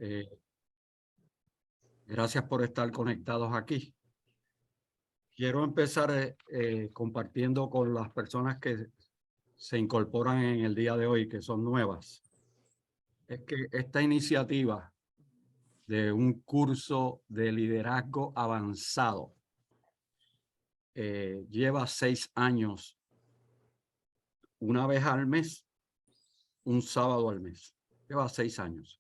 Eh, Gracias por estar conectados aquí. Quiero empezar compartiendo con las personas que se incorporan en el día de hoy, que son nuevas. Es que esta iniciativa de un curso de liderazgo avanzado lleva 6 años, una vez al mes, un sábado al mes. Lleva 6 años.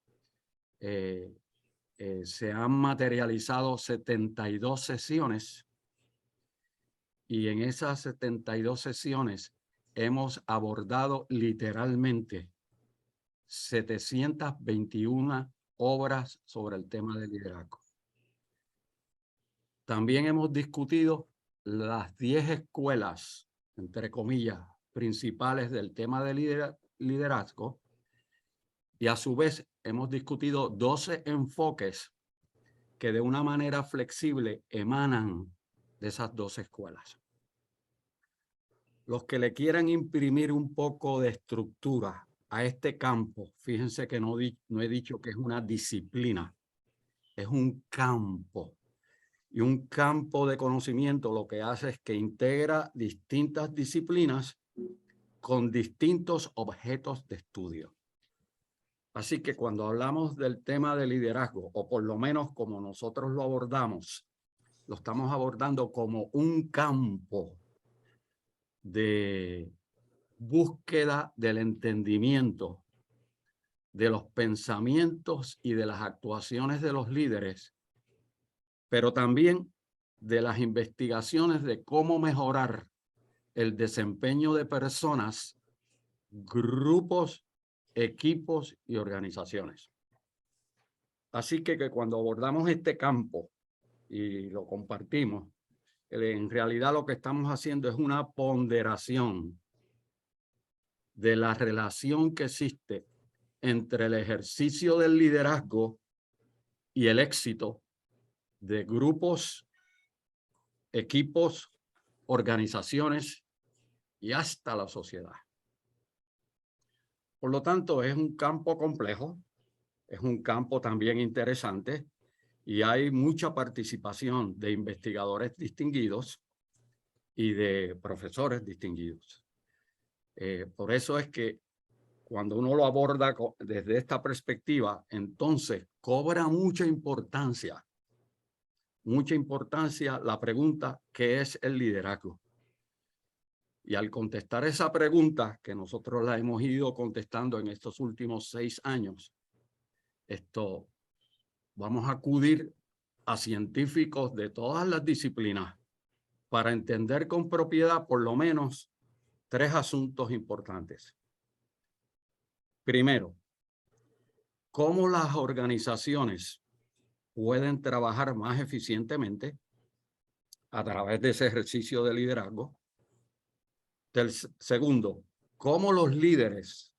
Se han materializado 72 sesiones y en esas 72 sesiones hemos abordado literalmente 721 obras sobre el tema del liderazgo. También hemos discutido las 10 escuelas, entre comillas, principales del tema del liderazgo y a su vez hemos discutido 12 enfoques que de una manera flexible emanan de esas 12 escuelas. Los que le quieran imprimir un poco de estructura a este campo, fíjense que no he dicho que es una disciplina, es un campo. Y un campo de conocimiento lo que hace es que integra distintas disciplinas con distintos objetos de estudio. Así que cuando hablamos del tema de liderazgo, o por lo menos como nosotros lo abordamos, lo estamos abordando como un campo de búsqueda del entendimiento de los pensamientos y de las actuaciones de los líderes, pero también de las investigaciones de cómo mejorar el desempeño de personas, grupos, equipos y organizaciones. Así que cuando abordamos este campo y lo compartimos, en realidad lo que estamos haciendo es una ponderación de la relación que existe entre el ejercicio del liderazgo y el éxito de grupos, equipos, organizaciones y hasta la sociedad. Por lo tanto, es un campo complejo, es un campo también interesante y hay mucha participación de investigadores distinguidos y de profesores distinguidos. Por eso es que cuando uno lo aborda desde esta perspectiva, entonces cobra mucha importancia la pregunta, ¿qué es el liderazgo? Y al contestar esa pregunta, que nosotros la hemos ido contestando en estos últimos 6 años, vamos a acudir a científicos de todas las disciplinas para entender con propiedad por lo menos 3 asuntos importantes. Primero, cómo las organizaciones pueden trabajar más eficientemente a través de ese ejercicio de liderazgo. Segundo, cómo los líderes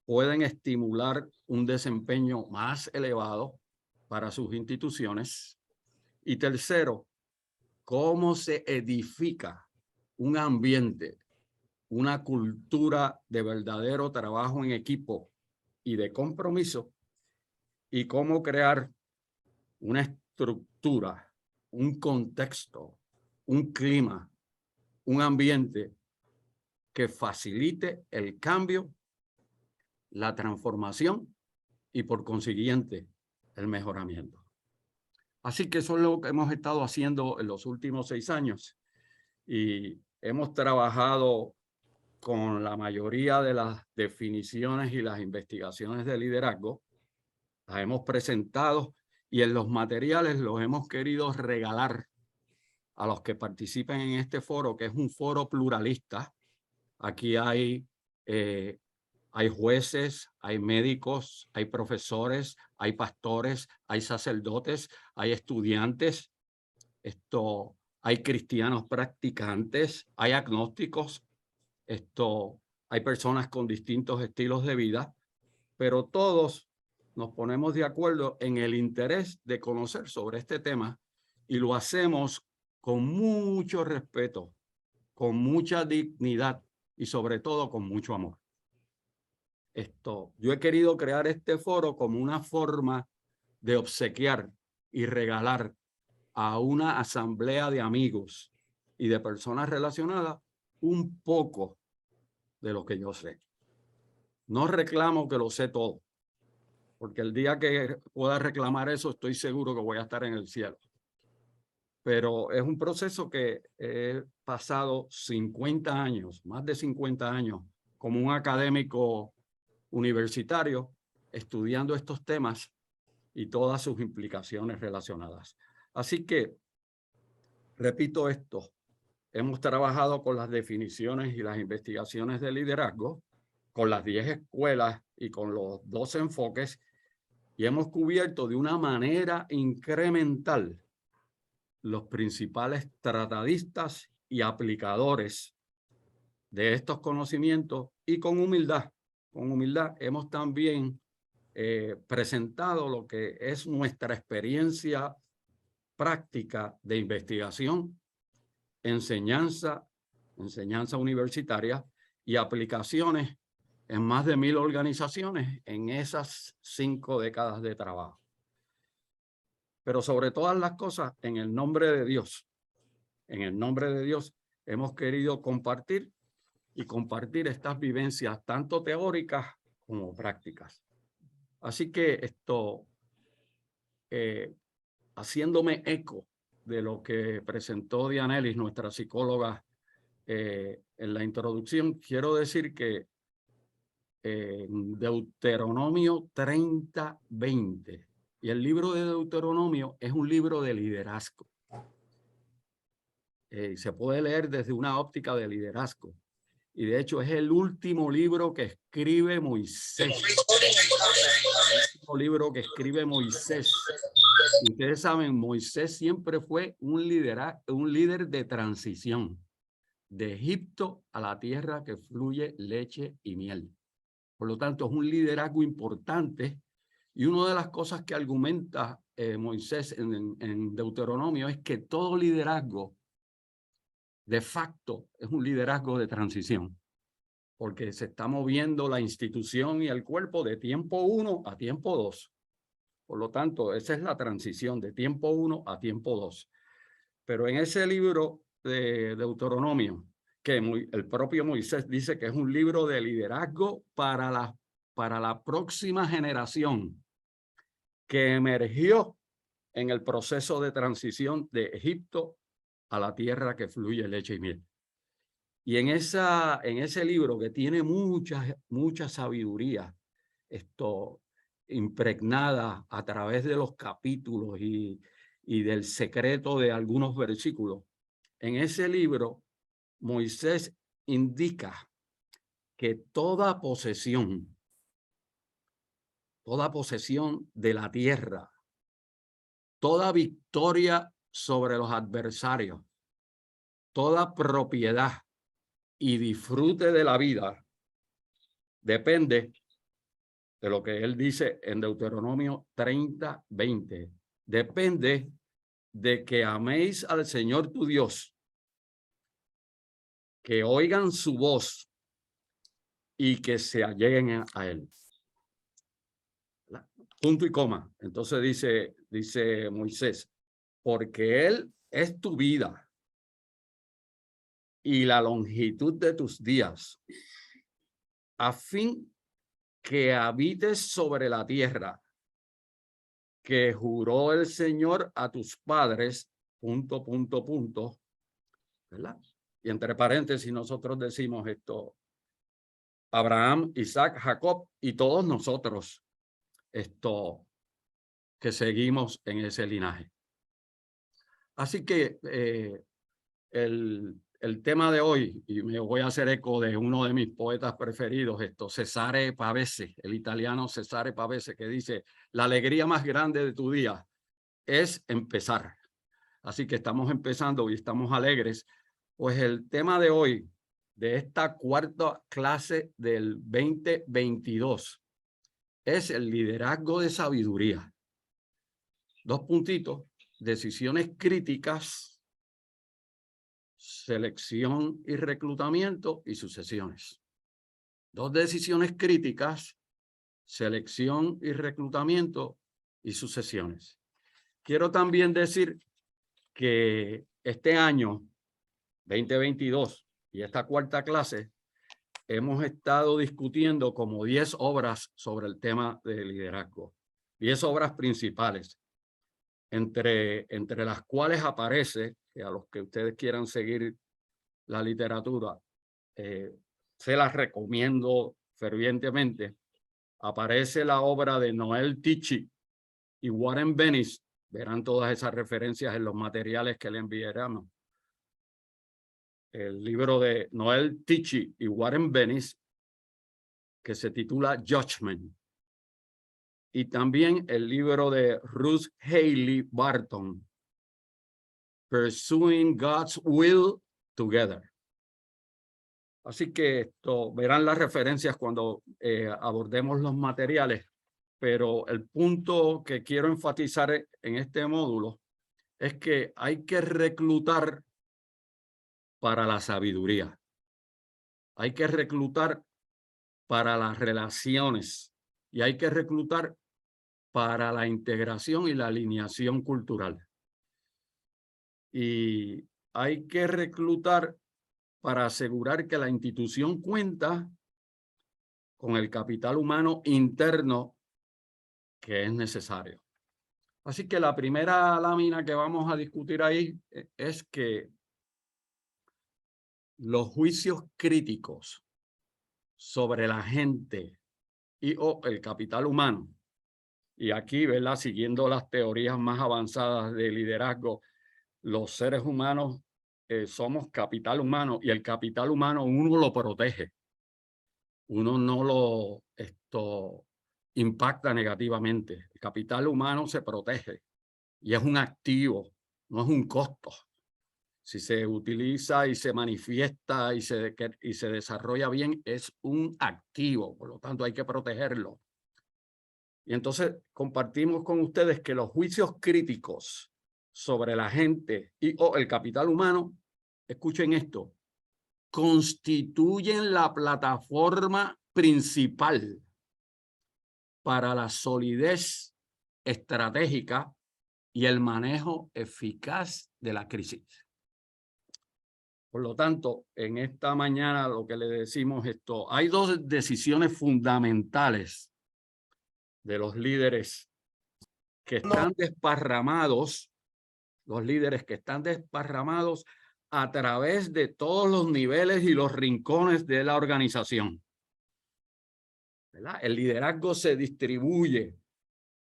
pueden estimular un desempeño más elevado para sus instituciones. Y tercero, cómo se edifica un ambiente, una cultura de verdadero trabajo en equipo y de compromiso, y cómo crear una estructura, un contexto, un clima, un ambiente que facilite el cambio, la transformación y por consiguiente el mejoramiento. Así que eso es lo que hemos estado haciendo en los últimos 6 años y hemos trabajado con la mayoría de las definiciones y las investigaciones de liderazgo. Las hemos presentado y en los materiales los hemos querido regalar a los que participen en este foro, que es un foro pluralista. Aquí hay jueces, hay médicos, hay profesores, hay pastores, hay sacerdotes, hay estudiantes, hay cristianos practicantes, hay agnósticos, hay personas con distintos estilos de vida, pero todos nos ponemos de acuerdo en el interés de conocer sobre este tema y lo hacemos con mucho respeto, con mucha dignidad y sobre todo con mucho amor. Yo he querido crear este foro como una forma de obsequiar y regalar a una asamblea de amigos y de personas relacionadas un poco de lo que yo sé. No reclamo que lo sé todo, porque el día que pueda reclamar eso, estoy seguro que voy a estar en el cielo. Pero es un proceso que he pasado 50 años, más de 50 años, como un académico universitario, estudiando estos temas y todas sus implicaciones relacionadas. Así que, repito esto, hemos trabajado con las definiciones y las investigaciones de liderazgo, con las 10 escuelas y con los 12 enfoques, y hemos cubierto de una manera incremental los principales tratadistas y aplicadores de estos conocimientos, y con humildad hemos también presentado lo que es nuestra experiencia práctica de investigación, enseñanza universitaria y aplicaciones en más de 1000 organizaciones en esas 5 décadas de trabajo. Pero sobre todas las cosas, en el nombre de Dios, hemos querido compartir estas vivencias, tanto teóricas como prácticas. Así que haciéndome eco de lo que presentó Dianelis, nuestra psicóloga, en la introducción, quiero decir que Deuteronomio 30:20, y el libro de Deuteronomio es un libro de liderazgo. Se puede leer desde una óptica de liderazgo. Y de hecho es el último libro que escribe Moisés. Y ustedes saben, Moisés siempre fue un líder de transición, de Egipto a la tierra que fluye leche y miel. Por lo tanto, es un liderazgo importante. Y una de las cosas que argumenta Moisés en Deuteronomio es que todo liderazgo de facto es un liderazgo de transición, porque se está moviendo la institución y el cuerpo de tiempo 1 a tiempo 2. Por lo tanto, esa es la transición de tiempo 1 a tiempo 2. Pero en ese libro de Deuteronomio, que el propio Moisés dice que es un libro de liderazgo para la próxima generación que emergió en el proceso de transición de Egipto a la tierra que fluye leche y miel. Y en ese libro, que tiene mucha sabiduría, impregnada a través de los capítulos y del secreto de algunos versículos, en ese libro Moisés indica que toda posesión de la tierra, toda victoria sobre los adversarios, toda propiedad y disfrute de la vida depende de lo que él dice en Deuteronomio 30:20. Depende de que améis al Señor tu Dios, que oigan su voz y que se alleguen a él. Punto y coma. Entonces dice Moisés, porque él es tu vida y la longitud de tus días, a fin que habites sobre la tierra que juró el Señor a tus padres, ... ¿verdad? Y entre paréntesis nosotros decimos Abraham, Isaac, Jacob y todos nosotros, que seguimos en ese linaje. Así que el tema de hoy, y me voy a hacer eco de uno de mis poetas preferidos, Cesare Pavese, el italiano Cesare Pavese, que dice: la alegría más grande de tu día es empezar. Así que estamos empezando y estamos alegres. Pues el tema de hoy, de esta cuarta clase del 2022, es el liderazgo de sabiduría. 2 puntitos: decisiones críticas, selección y reclutamiento, y sucesiones. 2 decisiones críticas, selección y reclutamiento y sucesiones. Quiero también decir que este año 2022 y esta cuarta clase hemos estado discutiendo como 10 obras sobre el tema de liderazgo, 10 obras principales, entre las cuales aparece, que a los que ustedes quieran seguir la literatura, se las recomiendo fervientemente, aparece la obra de Noel Tichy y Warren Bennis. Verán todas esas referencias en los materiales que le enviaremos. El libro de Noel Tichy y Warren Bennis, que se titula Judgment. Y también el libro de Ruth Haley Barton, Pursuing God's Will Together. Así que verán las referencias cuando abordemos los materiales, pero el punto que quiero enfatizar en este módulo es que hay que reclutar para la sabiduría. Hay que reclutar para las relaciones y hay que reclutar para la integración y la alineación cultural. Y hay que reclutar para asegurar que la institución cuenta con el capital humano interno que es necesario. Así que la primera lámina que vamos a discutir ahí es que los juicios críticos sobre la gente y o el capital humano, y aquí, ¿verdad? Siguiendo las teorías más avanzadas de liderazgo, los seres humanos somos capital humano y el capital humano uno lo protege. Uno no lo impacta negativamente. El capital humano se protege y es un activo, no es un costo. Si se utiliza y se manifiesta y se desarrolla bien, es un activo, por lo tanto hay que protegerlo. Y entonces compartimos con ustedes que los juicios críticos sobre la gente y o el capital humano, escuchen esto, constituyen la plataforma principal para la solidez estratégica y el manejo eficaz de la crisis. Por lo tanto, en esta mañana lo que le decimos hay 2 decisiones fundamentales de los líderes que están desparramados, los líderes que están desparramados a través de todos los niveles y los rincones de la organización. ¿Verdad? El liderazgo se distribuye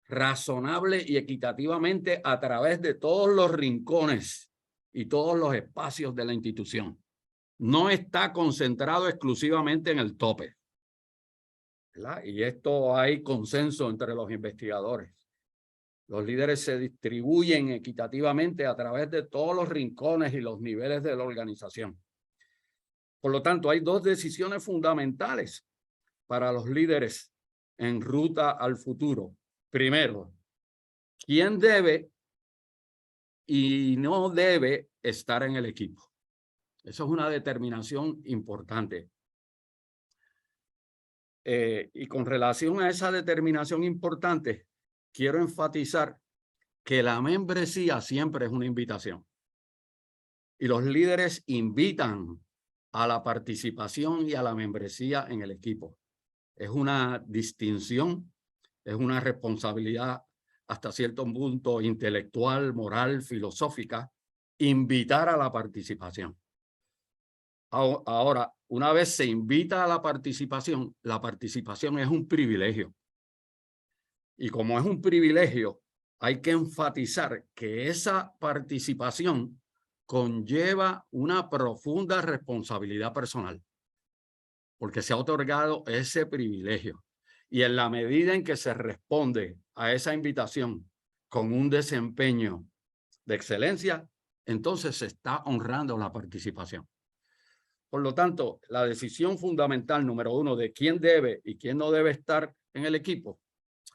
razonable y equitativamente a través de todos los rincones y todos los espacios de la institución. No está concentrado exclusivamente en el tope, ¿verdad? Y esto hay consenso entre los investigadores. Los líderes se distribuyen equitativamente a través de todos los rincones y los niveles de la organización. Por lo tanto, hay 2 decisiones fundamentales para los líderes en ruta al futuro. Primero, ¿quién debe y no debe estar en el equipo? Eso es una determinación importante. Y con relación a esa determinación importante, quiero enfatizar que la membresía siempre es una invitación. Y los líderes invitan a la participación y a la membresía en el equipo. Es una distinción, es una responsabilidad hasta cierto punto intelectual, moral, filosófica, invitar a la participación. Ahora, una vez se invita a la participación es un privilegio. Y como es un privilegio, hay que enfatizar que esa participación conlleva una profunda responsabilidad personal, porque se ha otorgado ese privilegio. Y en la medida en que se responde a esa invitación con un desempeño de excelencia, entonces se está honrando la participación. Por lo tanto, la decisión fundamental número 1 de quién debe y quién no debe estar en el equipo,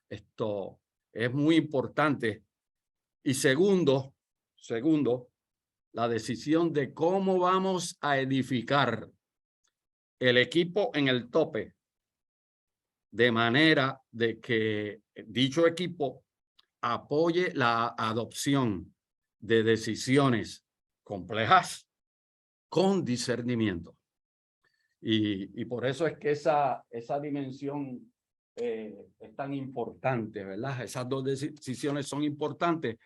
esto es muy importante. Y segundo, la decisión de cómo vamos a edificar el equipo en el tope de manera de que dicho equipo apoye la adopción de decisiones complejas con discernimiento. Y por eso es que esa dimensión es tan importante, ¿verdad? Esas dos decisiones son importantes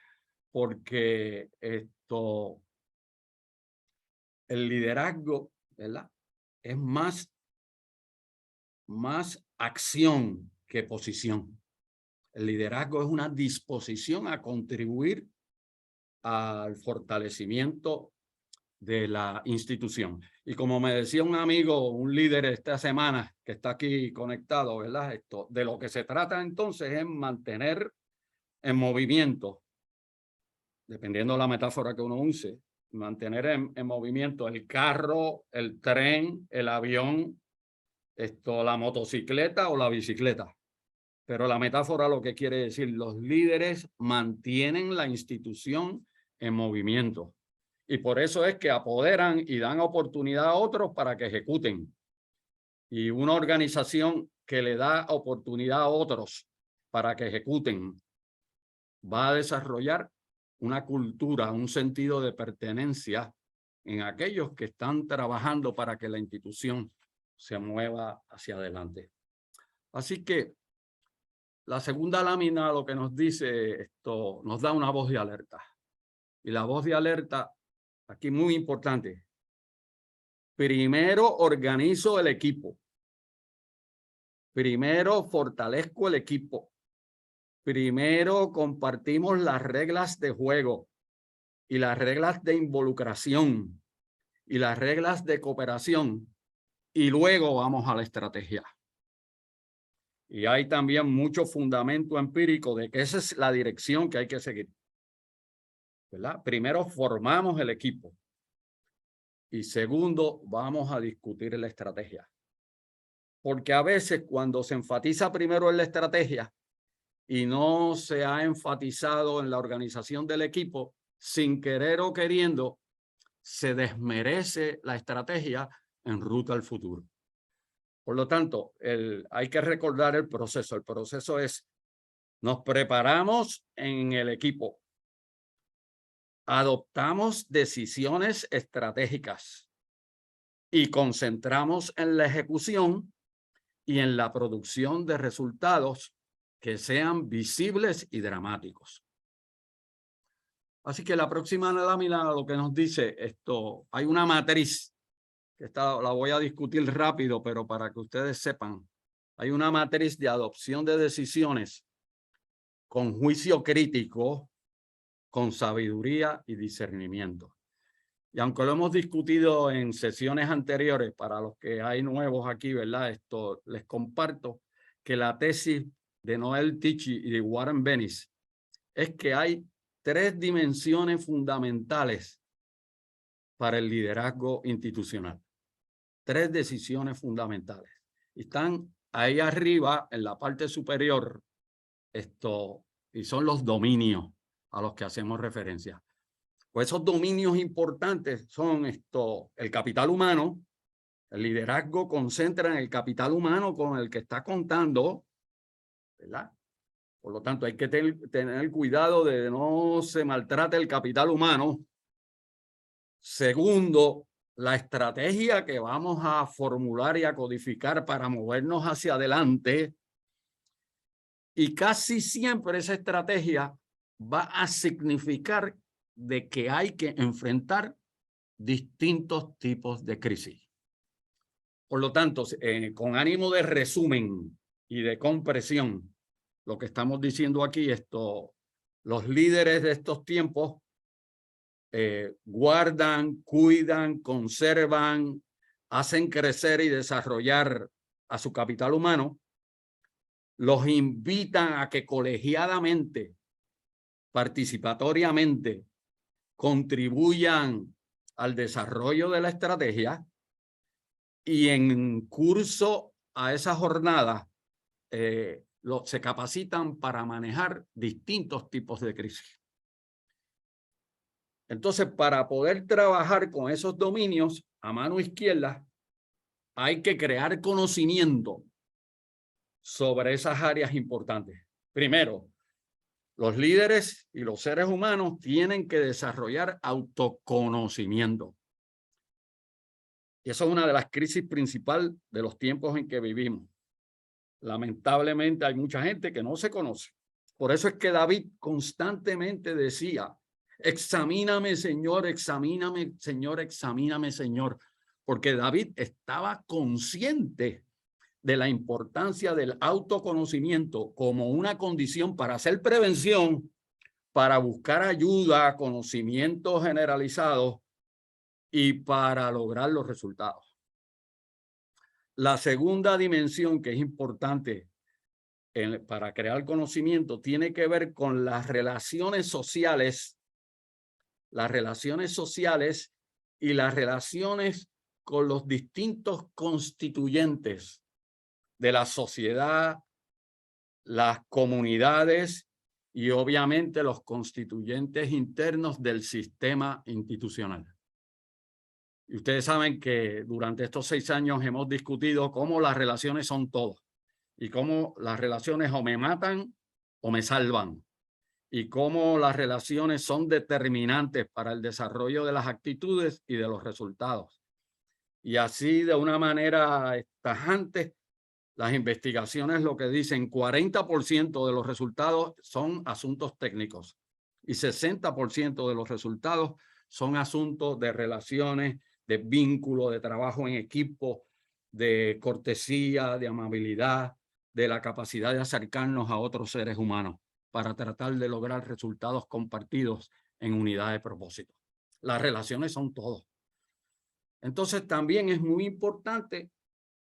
porque el liderazgo, ¿verdad? Es más acción que posición. El liderazgo es una disposición a contribuir al fortalecimiento de la institución. Y como me decía un amigo, un líder esta semana que está aquí conectado, ¿verdad? De lo que se trata entonces es mantener en movimiento, dependiendo de la metáfora que uno use, mantener en movimiento el carro, el tren, el avión, la motocicleta o la bicicleta. Pero la metáfora lo que quiere decir, los líderes mantienen la institución en movimiento. Y por eso es que apoderan y dan oportunidad a otros para que ejecuten. Y una organización que le da oportunidad a otros para que ejecuten va a desarrollar una cultura, un sentido de pertenencia en aquellos que están trabajando para que la institución se mueva hacia adelante. Así que la segunda lámina lo que nos dice nos da una voz de alerta. Y la voz de alerta, aquí muy importante. Primero organizo el equipo. Primero fortalezco el equipo. Primero compartimos las reglas de juego y las reglas de involucración y las reglas de cooperación. Y luego vamos a la estrategia. Y hay también mucho fundamento empírico de que esa es la dirección que hay que seguir, ¿verdad? Primero formamos el equipo y segundo vamos a discutir la estrategia. Porque a veces cuando se enfatiza primero en la estrategia y no se ha enfatizado en la organización del equipo, sin querer o queriendo, se desmerece la estrategia en ruta al futuro. Por lo tanto, hay que recordar el proceso. El proceso es, nos preparamos en el equipo, adoptamos decisiones estratégicas y concentramos en la ejecución y en la producción de resultados que sean visibles y dramáticos. Así que la próxima lámina lo que nos dice hay una matriz que la voy a discutir rápido, pero para que ustedes sepan, hay una matriz de adopción de decisiones con juicio crítico, con sabiduría y discernimiento. Y aunque lo hemos discutido en sesiones anteriores, para los que hay nuevos aquí, ¿verdad? Les comparto que la tesis de Noel Tichy y de Warren Bennis es que hay 3 dimensiones fundamentales para el liderazgo institucional. 3 decisiones fundamentales. Y están ahí arriba, en la parte superior, y son los dominios a los que hacemos referencia. Pues esos dominios importantes son el capital humano. El liderazgo concentra en el capital humano con el que está contando, ¿verdad? Por lo tanto, hay que tener cuidado de que no se maltrate el capital humano. Segundo, la estrategia que vamos a formular y a codificar para movernos hacia adelante. Y casi siempre esa estrategia va a significar de que hay que enfrentar distintos tipos de crisis. Por lo tanto, con ánimo de resumen y de compresión, lo que estamos diciendo aquí, los líderes de estos tiempos guardan, cuidan, conservan, hacen crecer y desarrollar a su capital humano, los invitan a que colegiadamente, participatoriamente, contribuyan al desarrollo de la estrategia y en curso a esa jornada se capacitan para manejar distintos tipos de crisis. Entonces, para poder trabajar con esos dominios a mano izquierda, hay que crear conocimiento sobre esas áreas importantes. Primero, los líderes y los seres humanos tienen que desarrollar autoconocimiento. Y eso es una de las crisis principales de los tiempos en que vivimos. Lamentablemente hay mucha gente que no se conoce. Por eso es que David constantemente decía, examíname, Señor, examíname, Señor, examíname, Señor. Porque David estaba consciente de la importancia del autoconocimiento como una condición para hacer prevención, para buscar ayuda, conocimientos generalizados y para lograr los resultados. La segunda dimensión que es importante para crear conocimiento tiene que ver con las relaciones sociales y las relaciones con los distintos constituyentes de la sociedad, las comunidades y obviamente los constituyentes internos del sistema institucional. Y ustedes saben que durante estos 6 años hemos discutido cómo las relaciones son todo y cómo las relaciones o me matan o me salvan y cómo las relaciones son determinantes para el desarrollo de las actitudes y de los resultados. Y así de una manera tajante, las investigaciones lo que dicen, 40% de los resultados son asuntos técnicos y 60% de los resultados son asuntos de relaciones, de vínculo, de trabajo en equipo, de cortesía, de amabilidad, de la capacidad de acercarnos a otros seres humanos para tratar de lograr resultados compartidos en unidad de propósito. Las relaciones son todo. Entonces también es muy importante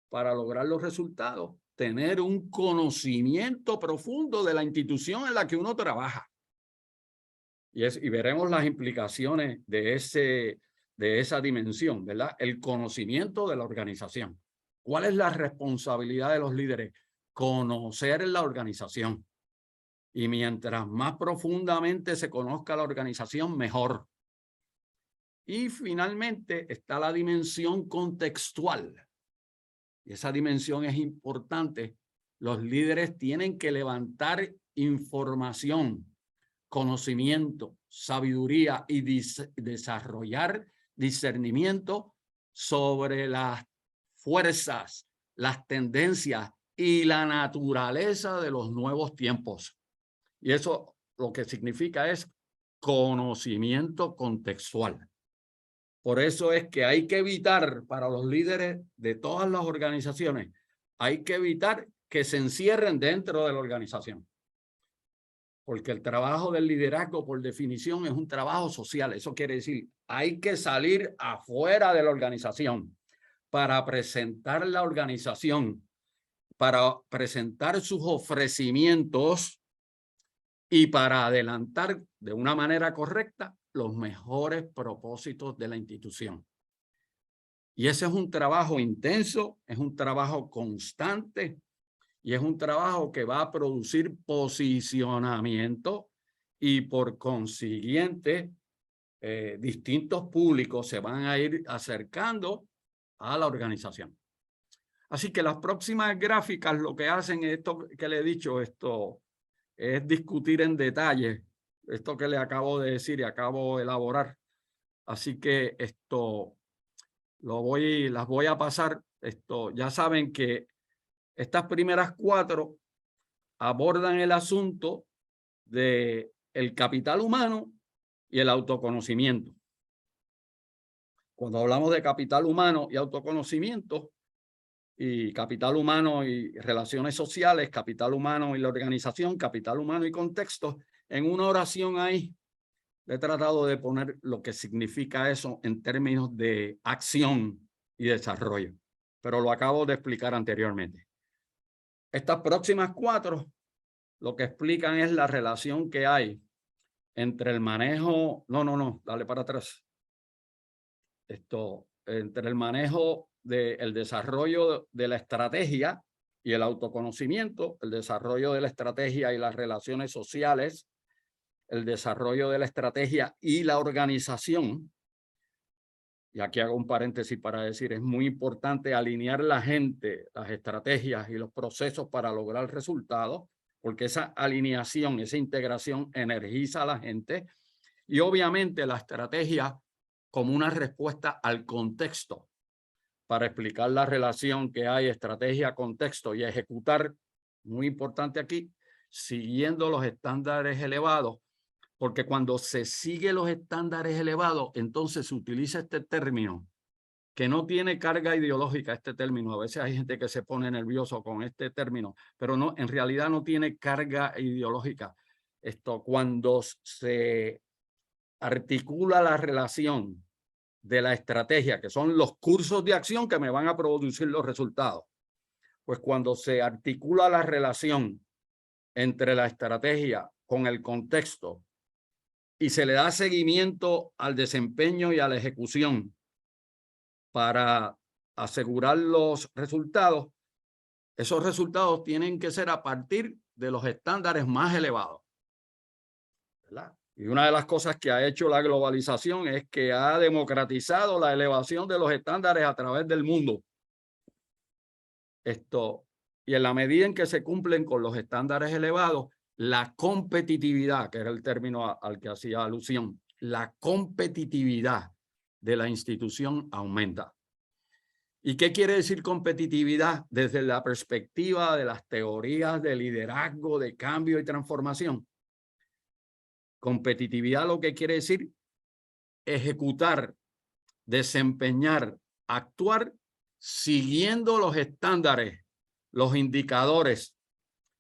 para lograr los resultados tener un conocimiento profundo de la institución en la que uno trabaja. Y veremos las implicaciones de esa dimensión, ¿verdad? El conocimiento de la organización. ¿Cuál es la responsabilidad de los líderes? Conocer la organización. Y mientras más profundamente se conozca la organización, mejor. Y finalmente está la dimensión contextual. Y esa dimensión es importante. Los líderes tienen que levantar información, conocimiento, sabiduría y desarrollar discernimiento sobre las fuerzas, las tendencias y la naturaleza de los nuevos tiempos. Y eso lo que significa es conocimiento contextual. Por eso es que hay que evitar para los líderes de todas las organizaciones, hay que evitar que se encierren dentro de la organización. Porque el trabajo del liderazgo, por definición, es un trabajo social. Eso quiere decir, hay que salir afuera de la organización para presentar la organización, para presentar sus ofrecimientos y para adelantar de una manera correcta los mejores propósitos de la institución. Y ese es un trabajo intenso, es un trabajo constante y es un trabajo que va a producir posicionamiento y por consiguiente distintos públicos se van a ir acercando a la organización. Así que las próximas gráficas lo que hacen es esto que le he dicho, esto es discutir en detalle esto que le acabo de decir y acabo de elaborar. Así que esto las voy a pasar. Ya saben que estas primeras 4 abordan el asunto de el capital humano y el autoconocimiento. Cuando hablamos de capital humano y autoconocimiento, y capital humano y relaciones sociales, capital humano y la organización, capital humano y contexto, en una oración ahí he tratado de poner lo que significa eso en términos de acción y desarrollo, pero lo acabo de explicar anteriormente. Estas próximas 4 lo que explican es la relación que hay entre el manejo, dale para atrás. Entre el manejo del desarrollo de la estrategia y el autoconocimiento, el desarrollo de la estrategia y las relaciones sociales, el desarrollo de la estrategia y la organización, y aquí hago un paréntesis para decir, es muy importante alinear la gente, las estrategias y los procesos para lograr resultados, porque esa alineación, esa integración energiza a la gente y obviamente la estrategia como una respuesta al contexto para explicar la relación que hay estrategia, contexto y ejecutar, muy importante aquí, siguiendo los estándares elevados, porque cuando se sigue los estándares elevados, entonces se utiliza este término que no tiene carga ideológica, este término. A veces hay gente que se pone nervioso con este término, pero no, en realidad no tiene carga ideológica. Esto, cuando se articula la relación de la estrategia, que son los cursos de acción que me van a producir los resultados, pues cuando se articula la relación entre la estrategia con el contexto y se le da seguimiento al desempeño y a la ejecución para asegurar los resultados, esos resultados tienen que ser a partir de los estándares más elevados, ¿verdad? Y una de las cosas que ha hecho la globalización es que ha democratizado la elevación de los estándares a través del mundo. Y en la medida en que se cumplen con los estándares elevados, la competitividad, que era el término al que hacía alusión, la competitividad de la institución aumenta. ¿Y qué quiere decir competitividad desde la perspectiva de las teorías de liderazgo, de cambio y transformación? Competitividad lo que quiere decir ejecutar, desempeñar, actuar siguiendo los estándares, los indicadores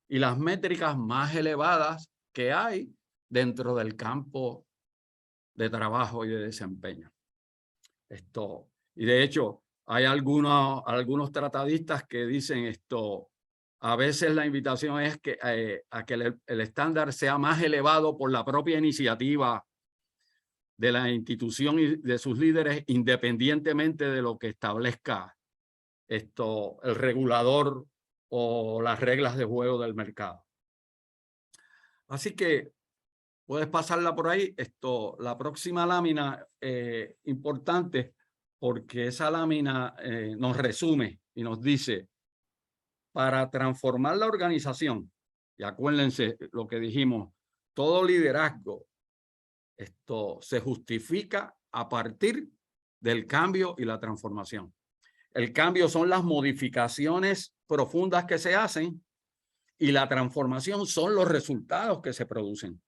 y las métricas más elevadas que hay dentro del campo de trabajo y de desempeño. Y de hecho, hay algunos tratadistas que dicen a veces la invitación es que, a que el estándar sea más elevado por la propia iniciativa de la institución y de sus líderes, independientemente de lo que establezca el regulador o las reglas de juego del mercado. Así que puedes pasarla por ahí. La próxima lámina, importante, porque esa lámina nos resume y nos dice, para transformar la organización, y acuérdense lo que dijimos, todo liderazgo, se justifica a partir del cambio y la transformación. El cambio son las modificaciones profundas que se hacen y la transformación son los resultados que se producen.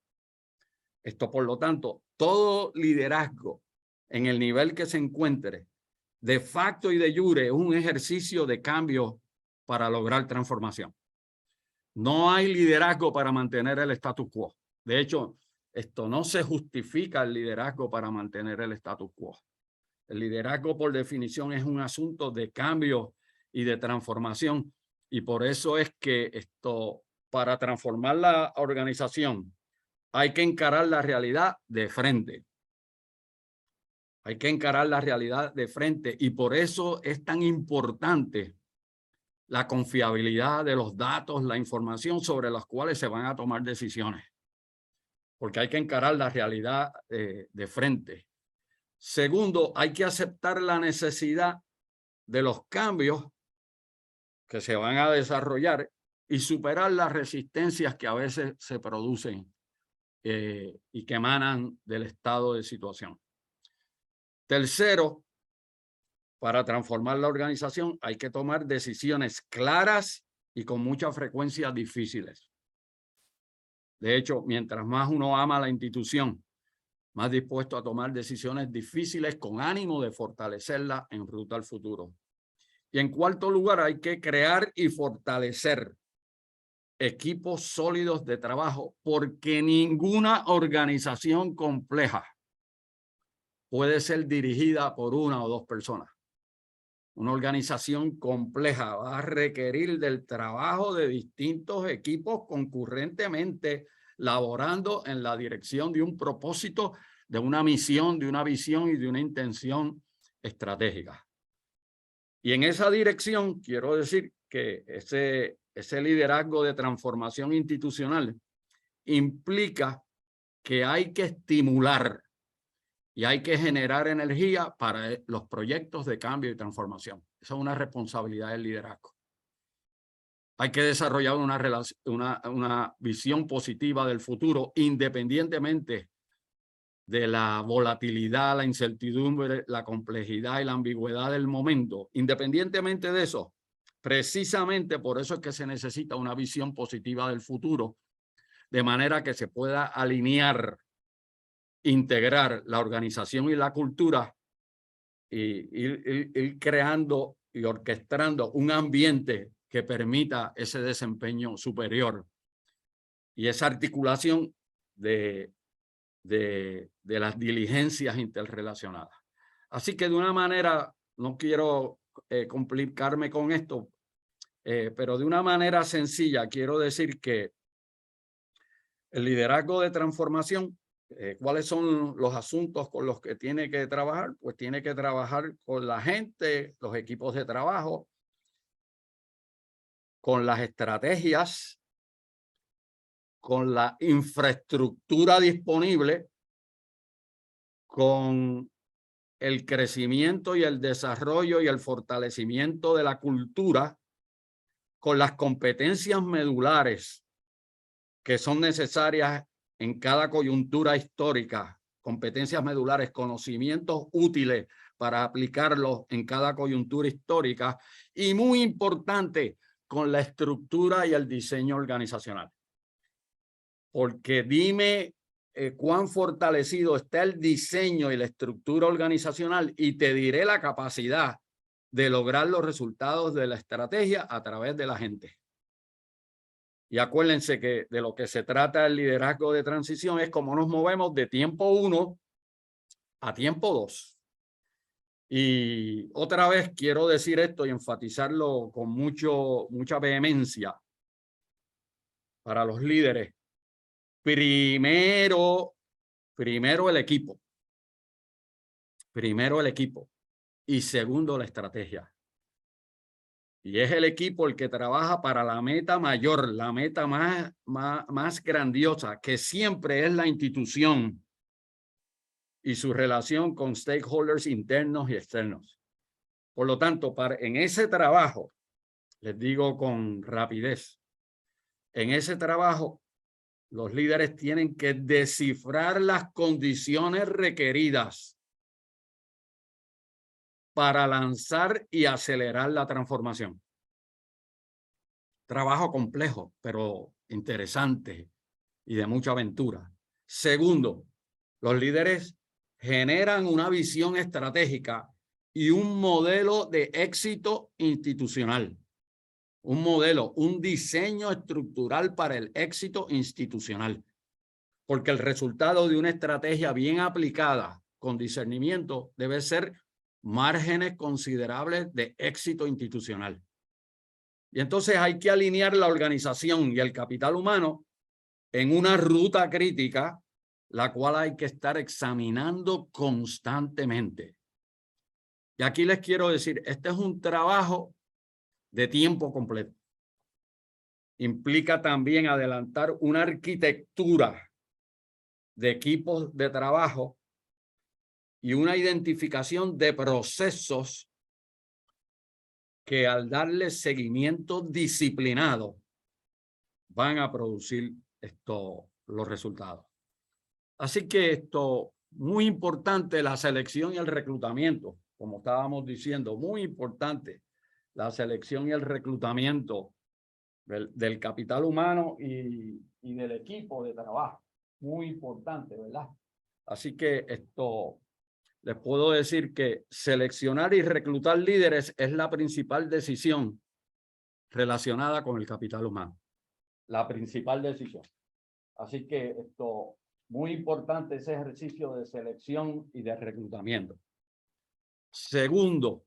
Por lo tanto, todo liderazgo en el nivel que se encuentre, de facto y de jure, es un ejercicio de cambio para lograr transformación. No hay liderazgo para mantener el status quo. De hecho, no se justifica el liderazgo para mantener el status quo. El liderazgo, por definición, es un asunto de cambio y de transformación. Y por eso es que para transformar la organización, hay que encarar la realidad de frente. Hay que encarar la realidad de frente. Y por eso es tan importante la confiabilidad de los datos, la información sobre las cuales se van a tomar decisiones. Porque hay que encarar la realidad de frente. Segundo, hay que aceptar la necesidad de los cambios que se van a desarrollar y superar las resistencias que a veces se producen y que emanan del estado de situación. Tercero, para transformar la organización hay que tomar decisiones claras y con mucha frecuencia difíciles. De hecho, mientras más uno ama la institución, más dispuesto a tomar decisiones difíciles con ánimo de fortalecerla en ruta al futuro. Y en cuarto lugar, hay que crear y fortalecer equipos sólidos de trabajo, porque ninguna organización compleja puede ser dirigida por una o dos personas. Una organización compleja va a requerir del trabajo de distintos equipos concurrentemente, laborando en la dirección de un propósito, de una misión, de una visión y de una intención estratégica. Y en esa dirección quiero decir que ese liderazgo de transformación institucional implica que hay que estimular y hay que generar energía para los proyectos de cambio y transformación. Esa es una responsabilidad del liderazgo. Hay que desarrollar una visión positiva del futuro, independientemente de la volatilidad, la incertidumbre, la complejidad y la ambigüedad del momento. Independientemente de eso, precisamente por eso es que se necesita una visión positiva del futuro, de manera que se pueda alinear, integrar la organización y la cultura y ir creando y orquestando un ambiente que permita ese desempeño superior y esa articulación de las diligencias interrelacionadas. Así que de una manera, no quiero complicarme con esto, pero de una manera sencilla quiero decir que el liderazgo de transformación, ¿cuáles son los asuntos con los que tiene que trabajar? Pues tiene que trabajar con la gente, los equipos de trabajo, con las estrategias, con la infraestructura disponible, con el crecimiento y el desarrollo y el fortalecimiento de la cultura, con las competencias medulares que son necesarias en cada coyuntura histórica, competencias medulares, conocimientos útiles para aplicarlos en cada coyuntura histórica y muy importante, con la estructura y el diseño organizacional. Porque dime cuán fortalecido está el diseño y la estructura organizacional y te diré la capacidad de lograr los resultados de la estrategia a través de la gente. Y acuérdense que de lo que se trata el liderazgo de transición es cómo nos movemos de tiempo 1 a tiempo 2. Y otra vez quiero decir esto y enfatizarlo con mucha vehemencia para los líderes. Primero el equipo. Primero el equipo. Y segundo la estrategia. Y es el equipo el que trabaja para la meta mayor, la meta más grandiosa, que siempre es la institución y su relación con stakeholders internos y externos. Por lo tanto, en ese trabajo, les digo con rapidez, en ese trabajo, los líderes tienen que descifrar las condiciones requeridas para lanzar y acelerar la transformación. Trabajo complejo, pero interesante y de mucha aventura. Segundo, los líderes generan una visión estratégica y un modelo de éxito institucional. Un modelo, un diseño estructural para el éxito institucional. Porque el resultado de una estrategia bien aplicada con discernimiento debe ser márgenes considerables de éxito institucional. Y entonces hay que alinear la organización y el capital humano en una ruta crítica, la cual hay que estar examinando constantemente. Y aquí les quiero decir, este es un trabajo de tiempo completo. Implica también adelantar una arquitectura de equipos de trabajo y una identificación de procesos que al darle seguimiento disciplinado van a producir los resultados. Así que muy importante la selección y el reclutamiento, como estábamos diciendo, muy importante la selección y el reclutamiento del capital humano y del equipo de trabajo. Muy importante, ¿verdad? Así que les puedo decir que seleccionar y reclutar líderes es la principal decisión relacionada con el capital humano. La principal decisión. Así que muy importante ese ejercicio de selección y de reclutamiento. Segundo,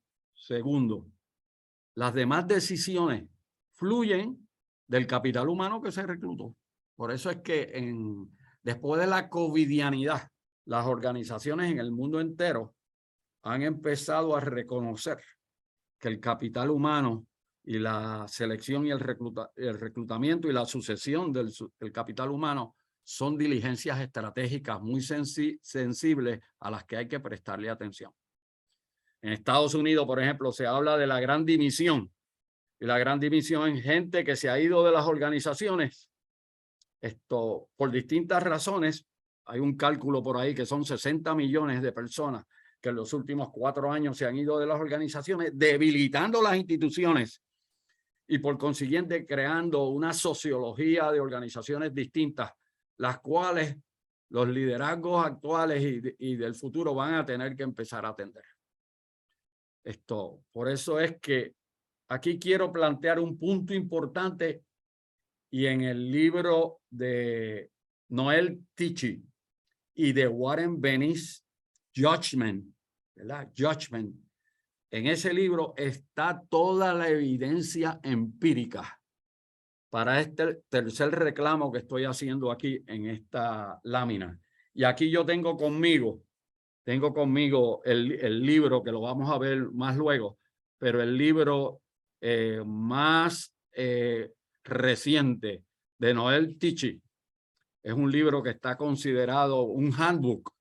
las demás decisiones fluyen del capital humano que se reclutó. Por eso es que después de la covidianidad, las organizaciones en el mundo entero han empezado a reconocer que el capital humano y la selección y el reclutamiento y la sucesión del capital humano son diligencias estratégicas muy sensibles a las que hay que prestarle atención. En Estados Unidos, por ejemplo, se habla de la gran dimisión. Y la gran dimisión en gente que se ha ido de las organizaciones. Por distintas razones. Hay un cálculo por ahí que son 60 millones de personas que en los últimos 4 años se han ido de las organizaciones, debilitando las instituciones y por consiguiente creando una sociología de organizaciones distintas, las cuales los liderazgos actuales y del futuro van a tener que empezar a atender. Por eso es que aquí quiero plantear un punto importante, y en el libro de Noel Tichy y de Warren Bennis, Judgment, ¿verdad? Judgment. En ese libro está toda la evidencia empírica para este tercer reclamo que estoy haciendo aquí en esta lámina. Y aquí yo tengo conmigo el libro, que lo vamos a ver más luego, pero el libro más reciente de Noel Tichy. Es un libro que está considerado un handbook,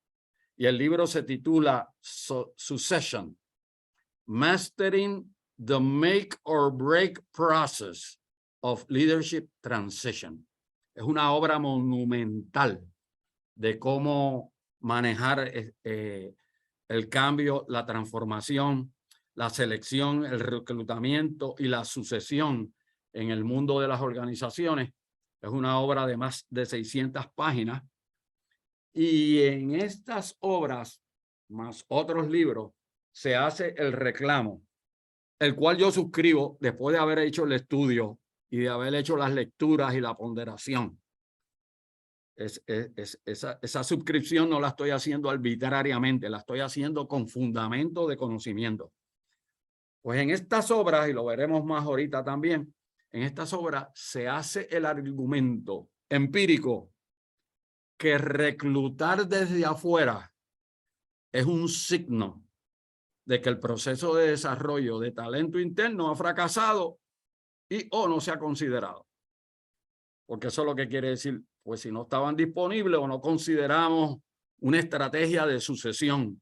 y el libro se titula Succession, Mastering the Make or Break Process of Leadership Transition. Es una obra monumental de cómo manejar el cambio, la transformación, la selección, el reclutamiento y la sucesión en el mundo de las organizaciones. Es una obra de más de 600 páginas. Y en estas obras, más otros libros, se hace el reclamo, el cual yo suscribo después de haber hecho el estudio y de haber hecho las lecturas y la ponderación. Esa suscripción no la estoy haciendo arbitrariamente, la estoy haciendo con fundamento de conocimiento. Pues en estas obras, y lo veremos más ahorita también, en estas obras se hace el argumento empírico que reclutar desde afuera es un signo de que el proceso de desarrollo de talento interno ha fracasado o no se ha considerado. Porque eso es lo que quiere decir, pues si no estaban disponibles o no consideramos una estrategia de sucesión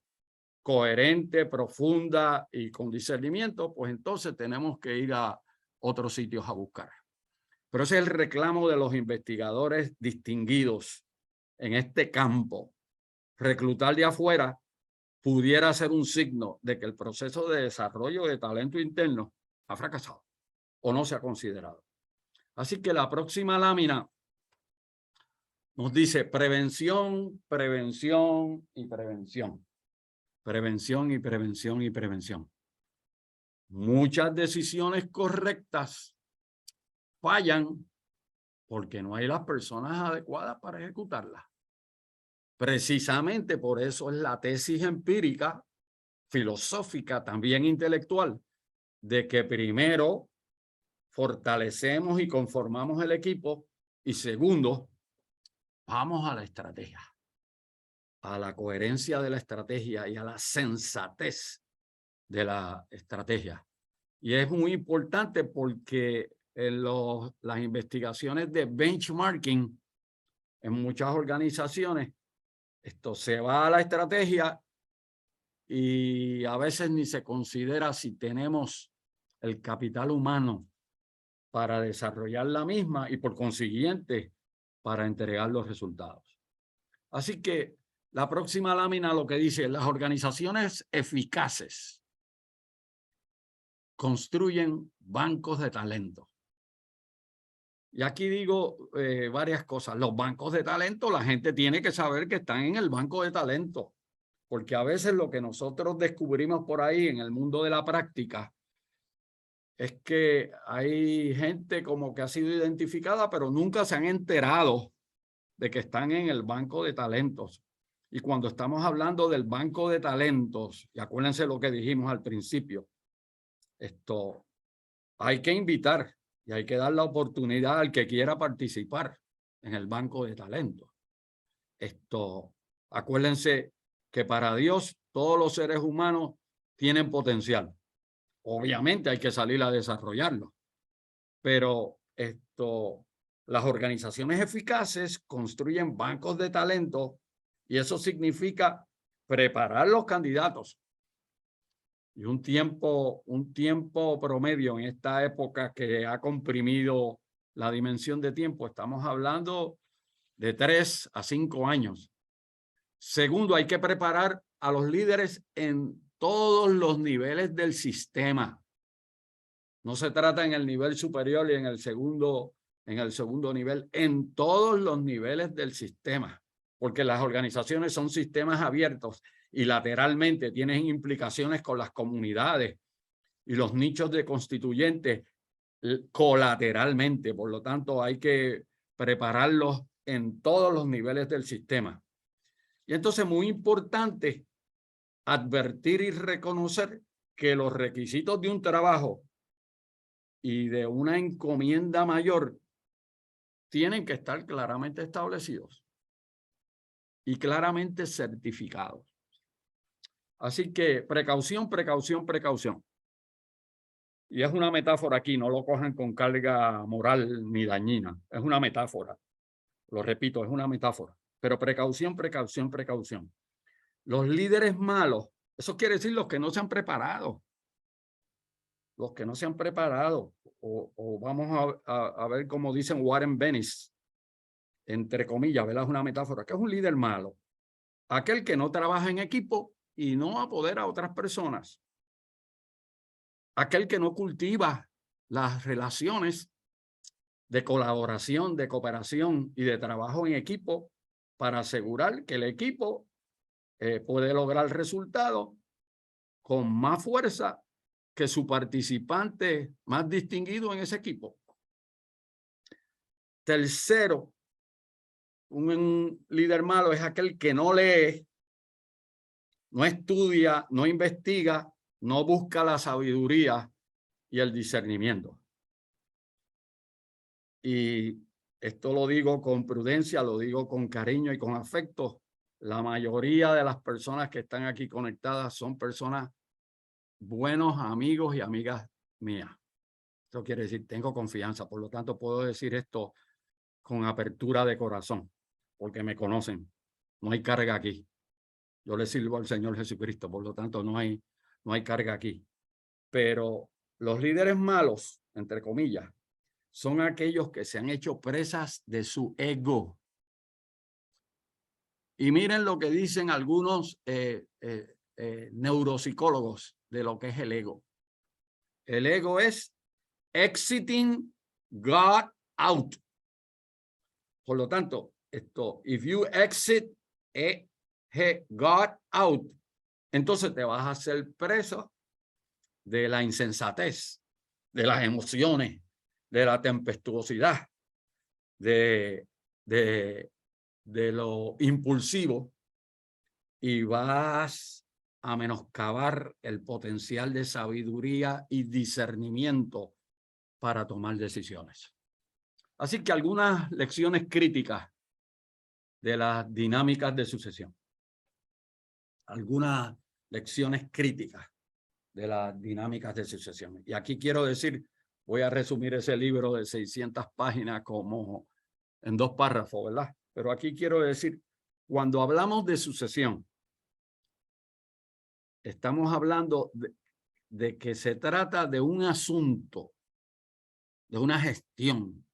coherente, profunda y con discernimiento, pues entonces tenemos que ir a otros sitios a buscar. Pero ese es el reclamo de los investigadores distinguidos en este campo. Reclutar de afuera pudiera ser un signo de que el proceso de desarrollo de talento interno ha fracasado o no se ha considerado. Así que la próxima lámina nos dice prevención, prevención y prevención. Prevención y prevención y prevención. Muchas decisiones correctas fallan porque no hay las personas adecuadas para ejecutarlas. Precisamente por eso es la tesis empírica, filosófica, también intelectual, de que primero fortalecemos y conformamos el equipo y segundo, vamos a la estrategia, a la coherencia de la estrategia y a la sensatez de la estrategia. Y es muy importante porque en las investigaciones de benchmarking en muchas organizaciones, esto se va a la estrategia y a veces ni se considera si tenemos el capital humano para desarrollar la misma y por consiguiente para entregar los resultados. Así que la próxima lámina lo que dice, las organizaciones eficaces construyen bancos de talento. Y aquí digo varias cosas. Los bancos de talento, la gente tiene que saber que están en el banco de talento, porque a veces lo que nosotros descubrimos por ahí en el mundo de la práctica es que hay gente como que ha sido identificada, pero nunca se han enterado de que están en el banco de talentos. Y cuando estamos hablando del banco de talentos, y acuérdense lo que dijimos al principio, hay que invitar y hay que dar la oportunidad al que quiera participar en el banco de talentos. Acuérdense que para Dios todos los seres humanos tienen potencial. Obviamente hay que salir a desarrollarlo, pero Las organizaciones eficaces construyen bancos de talento y eso significa preparar los candidatos. Y un tiempo promedio en esta época que ha comprimido la dimensión de tiempo, estamos hablando de 3 a 5 años. Segundo, hay que preparar a los líderes en todos los niveles del sistema. No se trata en el nivel superior y en el segundo nivel, en todos los niveles del sistema, porque las organizaciones son sistemas abiertos y lateralmente tienen implicaciones con las comunidades y los nichos de constituyentes colateralmente. Por lo tanto, hay que prepararlos en todos los niveles del sistema. Y entonces, muy importante advertir y reconocer que los requisitos de un trabajo y de una encomienda mayor tienen que estar claramente establecidos y claramente certificados. Así que precaución, precaución, precaución. Y es una metáfora aquí, no lo cojan con carga moral ni dañina. Es una metáfora. Lo repito, es una metáfora. Pero precaución, precaución, precaución. Los líderes malos, eso quiere decir los que no se han preparado. Los que no se han preparado. O vamos a ver cómo dicen Warren Bennis, entre comillas, ¿verdad? Es una metáfora. ¿Qué es un líder malo? Aquel que no trabaja en equipo y no apodera a otras personas. Aquel que no cultiva las relaciones de colaboración, de cooperación y de trabajo en equipo para asegurar que el equipo puede lograr resultados con más fuerza que su participante más distinguido en ese equipo. Tercero, un líder malo es aquel que no lee, no estudia, no investiga, no busca la sabiduría y el discernimiento. Y esto lo digo con prudencia, lo digo con cariño y con afecto. La mayoría de las personas que están aquí conectadas son personas buenos amigos y amigas mías. Esto quiere decir, tengo confianza, por lo tanto puedo decir esto con apertura de corazón, porque me conocen. No hay carga aquí. Yo le sirvo al Señor Jesucristo, por lo tanto no hay carga aquí. Pero los líderes malos, entre comillas, son aquellos que se han hecho presas de su ego. Y miren lo que dicen algunos neuropsicólogos de lo que es el ego. El ego es exiting God out. Por lo tanto, if you exit God out, entonces te vas a hacer preso de la insensatez, de las emociones, de la tempestuosidad, de lo impulsivo, y vas a menoscabar el potencial de sabiduría y discernimiento para tomar decisiones. Así que algunas lecciones críticas de las dinámicas de sucesión. Algunas lecciones críticas de las dinámicas de sucesión. Y aquí quiero decir, voy a resumir ese libro de 600 páginas como en 2 párrafos, ¿verdad? Pero aquí quiero decir, cuando hablamos de sucesión, estamos hablando de que se trata de un asunto, de una gestión,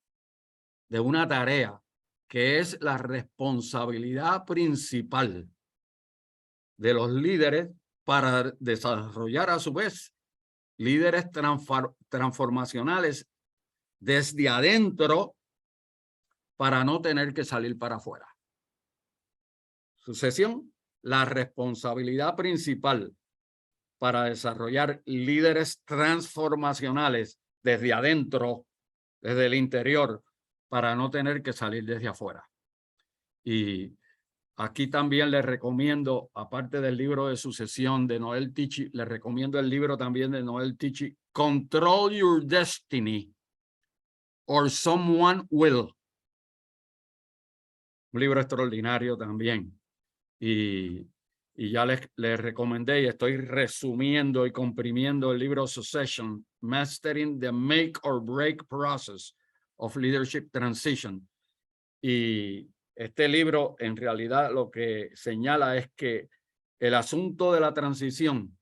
de una tarea que es la responsabilidad principal de los líderes para desarrollar a su vez líderes transformacionales desde adentro para no tener que salir para afuera. Sucesión, la responsabilidad principal para desarrollar líderes transformacionales desde adentro, desde el interior, para no tener que salir desde afuera. Y aquí también les recomiendo, aparte del libro de sucesión de Noel Tichy, les recomiendo el libro también de Noel Tichy, Control Your Destiny or Someone Will. Un libro extraordinario también. Y ya les recomendé y estoy resumiendo y comprimiendo el libro Succession, Mastering the Make or Break Process of Leadership Transition. Y este libro en realidad lo que señala es que el asunto de la transición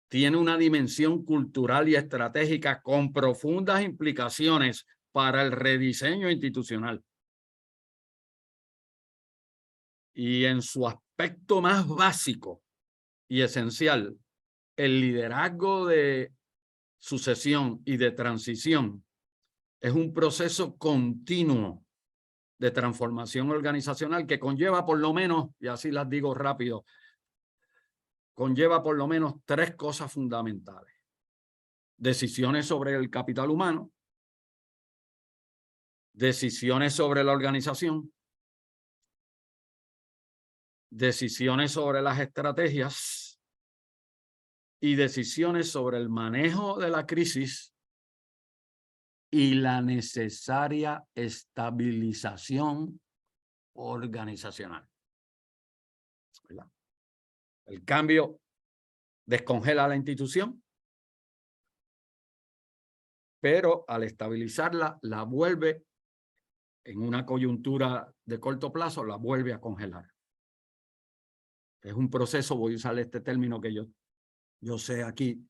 tiene una dimensión cultural y estratégica con profundas implicaciones para el rediseño institucional. Y en su aspecto más básico y esencial, el liderazgo de sucesión y de transición es un proceso continuo de transformación organizacional que conlleva por lo menos, y así las digo rápido, conlleva por lo menos 3 cosas fundamentales. Decisiones sobre el capital humano, decisiones sobre la organización, decisiones sobre las estrategias y decisiones sobre el manejo de la crisis y la necesaria estabilización organizacional. ¿Verdad? El cambio descongela la institución, pero al estabilizarla, la vuelve en una coyuntura de corto plazo, la vuelve a congelar. Es un proceso, voy a usar este término que yo sé aquí,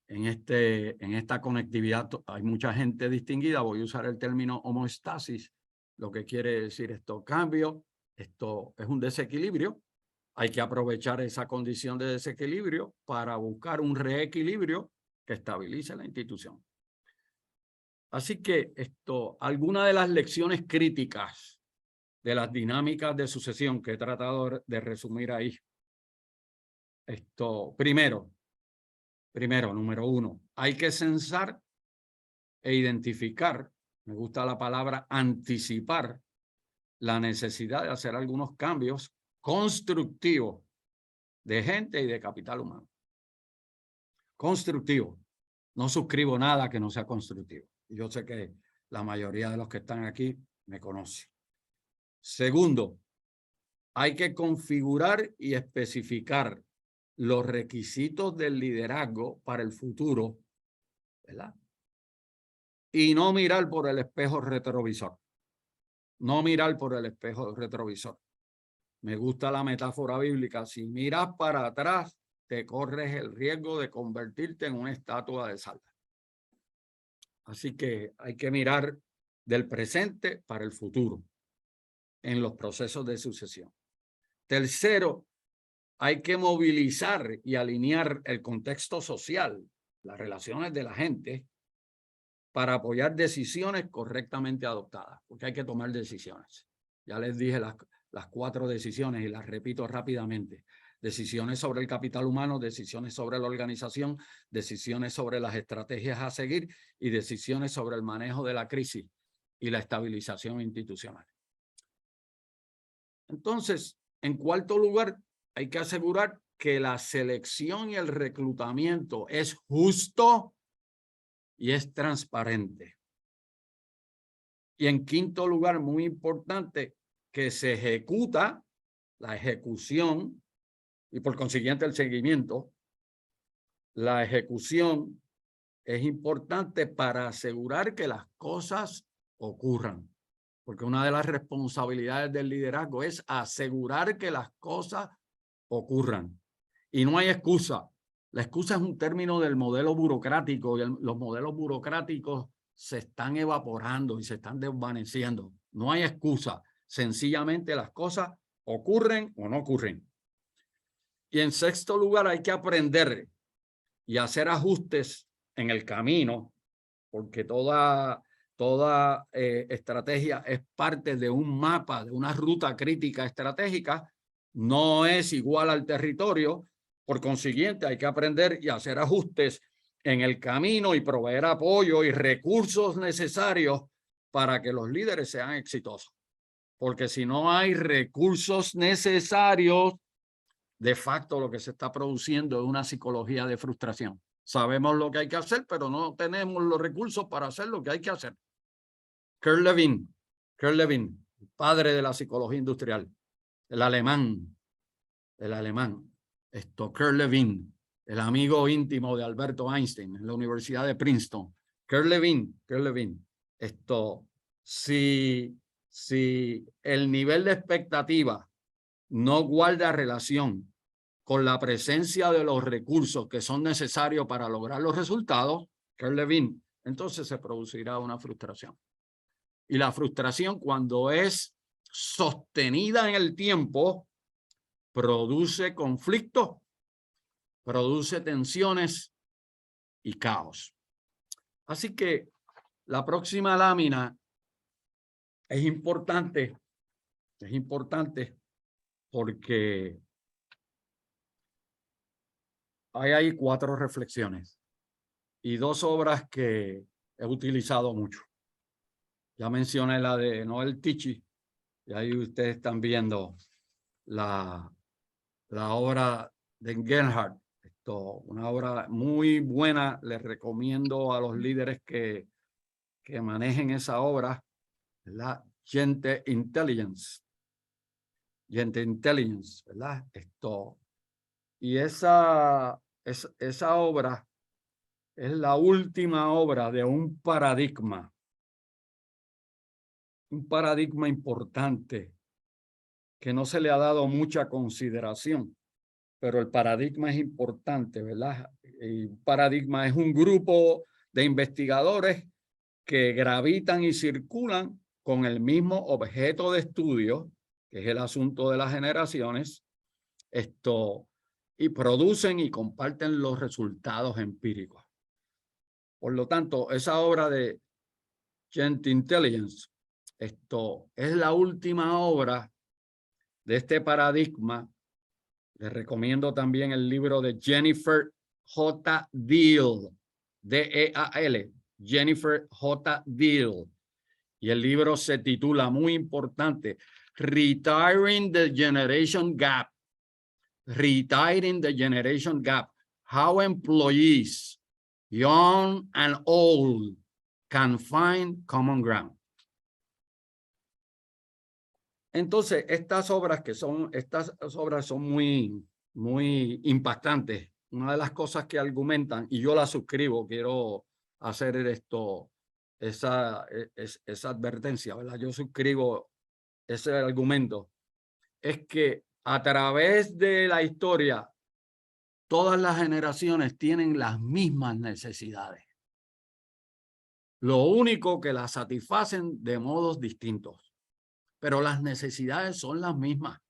en esta conectividad hay mucha gente distinguida, voy a usar el término homeostasis, lo que quiere decir esto, cambio, esto es un desequilibrio, hay que aprovechar esa condición de desequilibrio para buscar un reequilibrio que estabilice la institución. Así que algunas de las lecciones críticas de las dinámicas de sucesión que he tratado de resumir ahí. Primero, número 1, hay que censar e identificar, me gusta la palabra anticipar, la necesidad de hacer algunos cambios constructivos de gente y de capital humano. Constructivo. No suscribo nada que no sea constructivo. Yo sé que la mayoría de los que están aquí me conocen. Segundo, hay que configurar y especificar los requisitos del liderazgo para el futuro, ¿verdad? Y no mirar por el espejo retrovisor. No mirar por el espejo retrovisor. Me gusta la metáfora bíblica. Si miras para atrás, te corres el riesgo de convertirte en una estatua de sal. Así que hay que mirar del presente para el futuro en los procesos de sucesión. Tercero, hay que movilizar y alinear el contexto social, las relaciones de la gente, para apoyar decisiones correctamente adoptadas, porque hay que tomar decisiones. Ya les dije las 4 decisiones y las repito rápidamente. Decisiones sobre el capital humano, decisiones sobre la organización, decisiones sobre las estrategias a seguir y decisiones sobre el manejo de la crisis y la estabilización institucional. Entonces, en cuarto lugar, hay que asegurar que la selección y el reclutamiento es justo y es transparente. Y en quinto lugar, muy importante, que se ejecuta la ejecución y por consiguiente el seguimiento. La ejecución es importante para asegurar que las cosas ocurran. Porque una de las responsabilidades del liderazgo es asegurar que las cosas ocurran. Y no hay excusa. La excusa es un término del modelo burocrático y los modelos burocráticos se están evaporando y se están desvaneciendo. No hay excusa. Sencillamente las cosas ocurren o no ocurren. Y en sexto lugar, hay que aprender y hacer ajustes en el camino, porque toda estrategia es parte de un mapa, de una ruta crítica estratégica, no es igual al territorio. Por consiguiente, hay que aprender y hacer ajustes en el camino y proveer apoyo y recursos necesarios para que los líderes sean exitosos. Porque si no hay recursos necesarios, de facto lo que se está produciendo es una psicología de frustración. Sabemos lo que hay que hacer, pero no tenemos los recursos para hacer lo que hay que hacer. Kurt Lewin, padre de la psicología industrial, el alemán. Kurt Lewin, el amigo íntimo de Alberto Einstein en la Universidad de Princeton. Kurt Lewin, si el nivel de expectativa no guarda relación con la presencia de los recursos que son necesarios para lograr los resultados, Carl Levin, entonces se producirá una frustración. Y la frustración, cuando es sostenida en el tiempo, produce conflictos, produce tensiones y caos. Así que la próxima lámina es importante porque hay ahí 4 reflexiones y 2 obras que he utilizado mucho. Ya mencioné la de Noel Tichy y ahí ustedes están viendo la obra de Gerhard. Una obra muy buena. Les recomiendo a los líderes que manejen esa obra, la Gente Intelligence. Gente Intelligence, ¿verdad? Y esa obra es la última obra de un paradigma importante que no se le ha dado mucha consideración, pero el paradigma es importante, ¿verdad? El paradigma es un grupo de investigadores que gravitan y circulan con el mismo objeto de estudio, que es el asunto de las generaciones, y producen y comparten los resultados empíricos. Por lo tanto, esa obra de Gent Intelligence, es la última obra de este paradigma. Les recomiendo también el libro de Jennifer J. Deal, D-E-A-L, Jennifer J. Deal. Y el libro se titula, muy importante, Retiring the Generation Gap. Retiring the Generation Gap. How employees, young and old, can find common ground. Entonces, estas obras son muy impactantes. Una de las cosas que argumentan, y yo la suscribo, quiero hacer esa advertencia, ¿verdad? Yo suscribo ese argumento, es que a través de la historia, todas las generaciones tienen las mismas necesidades. Lo único que las satisfacen de modos distintos, pero las necesidades son las mismas.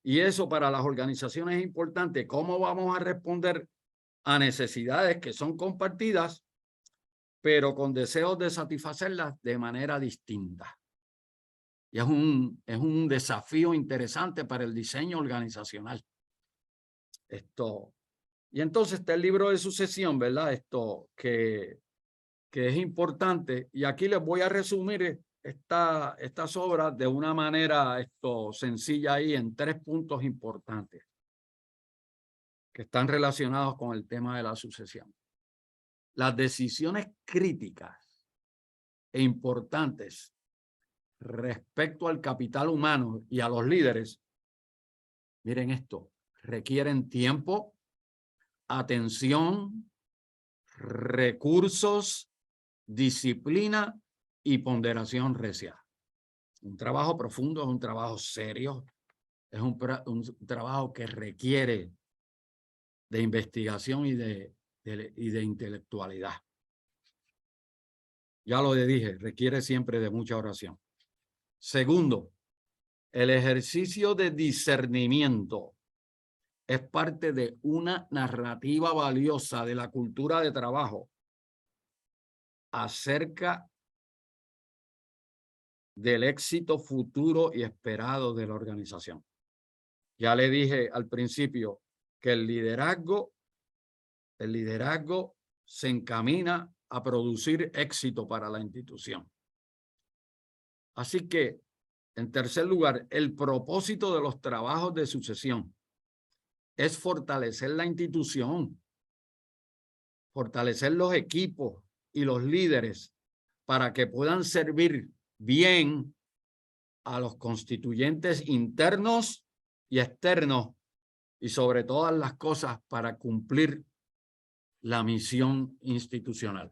Y eso para las organizaciones es importante. ¿Cómo vamos a responder a necesidades que son compartidas, pero con deseos de satisfacerlas de manera distinta? Y es un desafío interesante para el diseño organizacional. Y entonces está el libro de sucesión, ¿verdad? Que es importante. Y aquí les voy a resumir estas obras de una manera sencilla ahí en 3 puntos importantes que están relacionados con el tema de la sucesión. Las decisiones críticas e importantes respecto al capital humano y a los líderes, miren esto, requieren tiempo, atención, recursos, disciplina y ponderación recia. Un trabajo profundo, es un trabajo serio, es un trabajo que requiere de investigación y de intelectualidad. Ya lo dije, requiere siempre de mucha oración. Segundo, el ejercicio de discernimiento es parte de una narrativa valiosa de la cultura de trabajo acerca del éxito futuro y esperado de la organización. Ya le dije al principio que el liderazgo se encamina a producir éxito para la institución. Así que, en tercer lugar, el propósito de los trabajos de sucesión es fortalecer la institución, fortalecer los equipos y los líderes para que puedan servir bien a los constituyentes internos y externos y sobre todas las cosas para cumplir la misión institucional.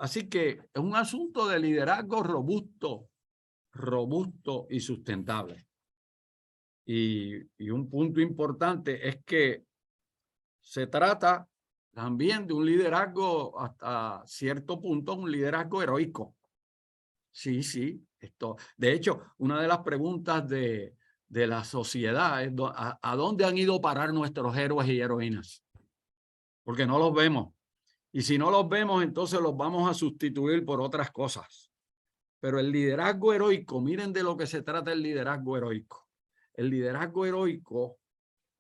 Así que es un asunto de liderazgo robusto y sustentable. Y un punto importante es que se trata también de un liderazgo hasta cierto punto, un liderazgo heroico. Sí, sí. De hecho, una de las preguntas de la sociedad es ¿a dónde han ido a parar nuestros héroes y heroínas? Porque no los vemos. Y si no los vemos, entonces los vamos a sustituir por otras cosas. Pero el liderazgo heroico, miren de lo que se trata el liderazgo heroico. El liderazgo heroico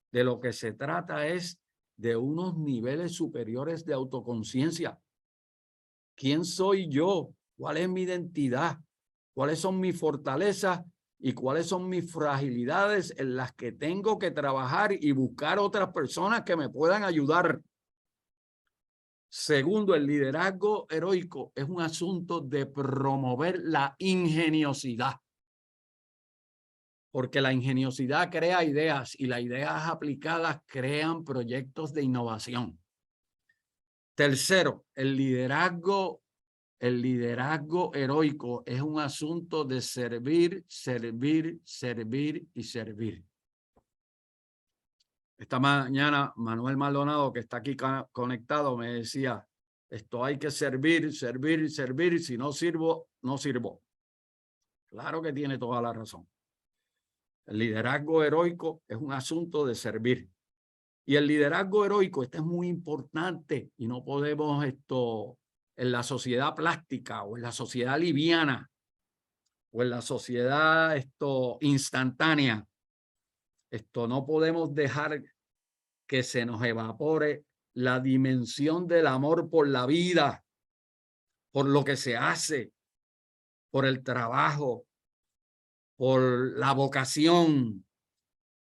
de lo que se trata es de unos niveles superiores de autoconciencia. ¿Quién soy yo? ¿Cuál es mi identidad? ¿Cuáles son mis fortalezas y cuáles son mis fragilidades en las que tengo que trabajar y buscar otras personas que me puedan ayudar? Segundo, el liderazgo heroico es un asunto de promover la ingeniosidad. Porque la ingeniosidad crea ideas y las ideas aplicadas crean proyectos de innovación. Tercero, el liderazgo heroico es un asunto de servir, servir, servir y servir. Esta mañana Manuel Maldonado, que está aquí conectado, me decía, esto hay que servir, servir, servir, si no sirvo, no sirvo. Claro que tiene toda la razón. El liderazgo heroico es un asunto de servir. Y el liderazgo heroico, este es muy importante y no podemos en la sociedad plástica o en la sociedad liviana o en la sociedad instantánea, no podemos dejar que se nos evapore la dimensión del amor por la vida, por lo que se hace, por el trabajo, por la vocación,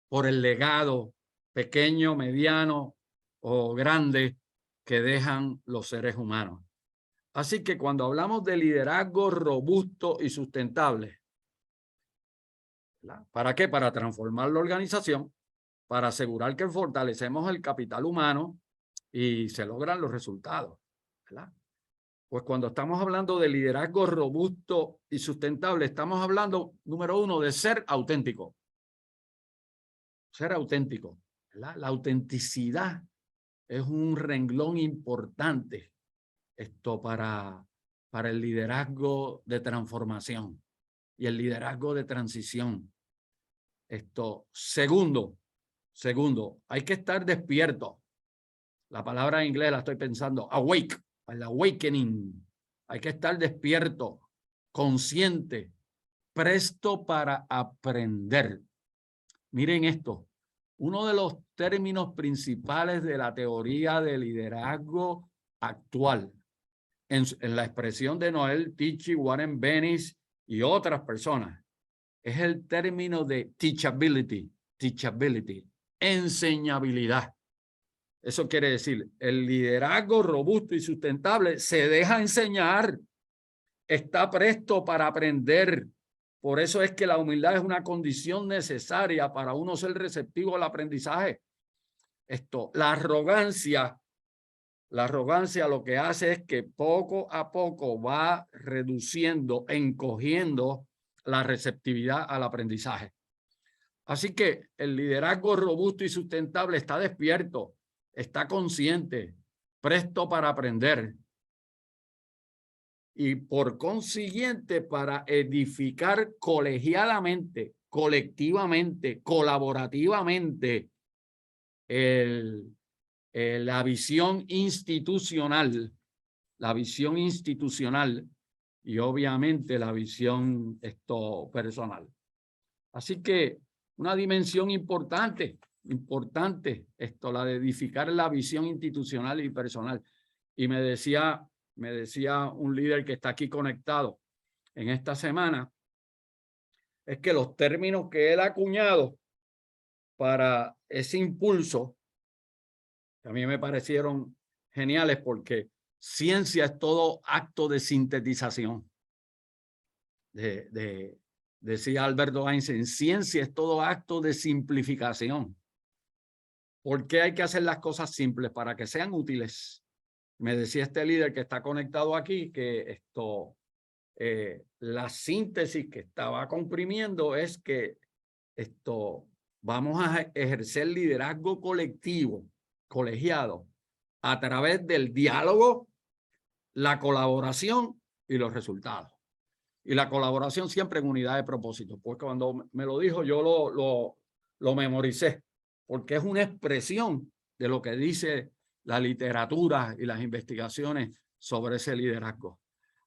por el legado pequeño, mediano o grande que dejan los seres humanos. Así que cuando hablamos de liderazgo robusto y sustentable, ¿verdad? ¿Para qué? Para transformar la organización, para asegurar que fortalecemos el capital humano y se logran los resultados, ¿verdad? Pues cuando estamos hablando de liderazgo robusto y sustentable, estamos hablando, número uno, de ser auténtico. Ser auténtico, ¿verdad? La autenticidad es un renglón importante para el liderazgo de transformación y el liderazgo de transición. Segundo, hay que estar despierto. La palabra en inglés la estoy pensando, awake, el awakening. Hay que estar despierto, consciente, presto para aprender. Miren esto, uno de los términos principales de la teoría de liderazgo actual, en la expresión de Noel Tichy, Warren Bennis y otras personas, es el término de teachability, enseñabilidad. Eso quiere decir, el liderazgo robusto y sustentable se deja enseñar, está presto para aprender. Por eso es que la humildad es una condición necesaria para uno ser receptivo al aprendizaje. La arrogancia lo que hace es que poco a poco va reduciendo, encogiendo la receptividad al aprendizaje. Así que el liderazgo robusto y sustentable está despierto, está consciente, presto para aprender y por consiguiente para edificar colegiadamente, colectivamente, colaborativamente la visión institucional y obviamente la visión personal. Así que una dimensión importante, la de edificar la visión institucional y personal. Y me decía un líder que está aquí conectado en esta semana, es que los términos que él ha acuñado para ese impulso, a mí me parecieron geniales porque ciencia es todo acto de sintetización. Decía Alberto Einstein, ciencia es todo acto de simplificación. ¿Por qué hay que hacer las cosas simples? Para que sean útiles. Me decía este líder que está conectado aquí que la síntesis que estaba comprimiendo es que vamos a ejercer liderazgo colectivo, colegiado, a través del diálogo, la colaboración y los resultados. Y la colaboración siempre en unidad de propósito. Pues cuando me lo dijo, yo lo memoricé, porque es una expresión de lo que dice la literatura y las investigaciones sobre ese liderazgo.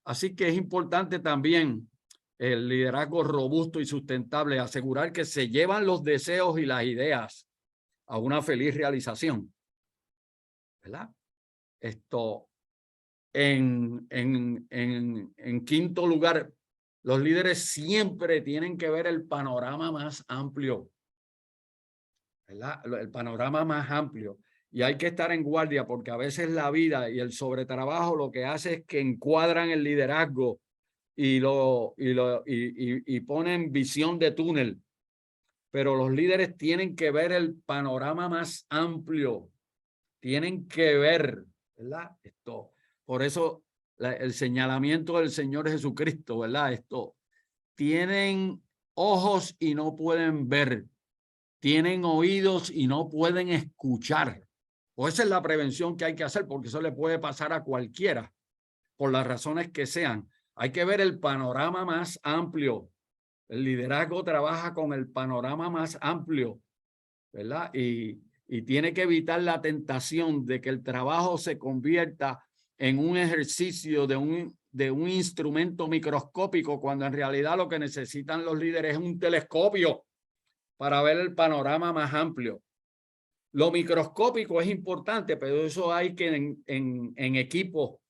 Así que es importante también el liderazgo robusto y sustentable, asegurar que se llevan los deseos y las ideas a una feliz realización, ¿verdad? En quinto lugar, los líderes siempre tienen que ver el panorama más amplio, ¿verdad? El panorama más amplio. Y hay que estar en guardia porque a veces la vida y el sobretrabajo lo que hace es que encuadran el liderazgo y ponen visión de túnel. Pero los líderes tienen que ver el panorama más amplio. Tienen que ver, ¿verdad? Por eso el señalamiento del Señor Jesucristo, ¿verdad? Tienen ojos y no pueden ver. Tienen oídos y no pueden escuchar. O esa es la prevención que hay que hacer, porque eso le puede pasar a cualquiera, por las razones que sean. Hay que ver el panorama más amplio. El liderazgo trabaja con el panorama más amplio, ¿verdad? Y tiene que evitar la tentación de que el trabajo se convierta en un ejercicio de un instrumento microscópico, cuando en realidad lo que necesitan los líderes es un telescopio para ver el panorama más amplio. Lo microscópico es importante, pero eso hay que en equipo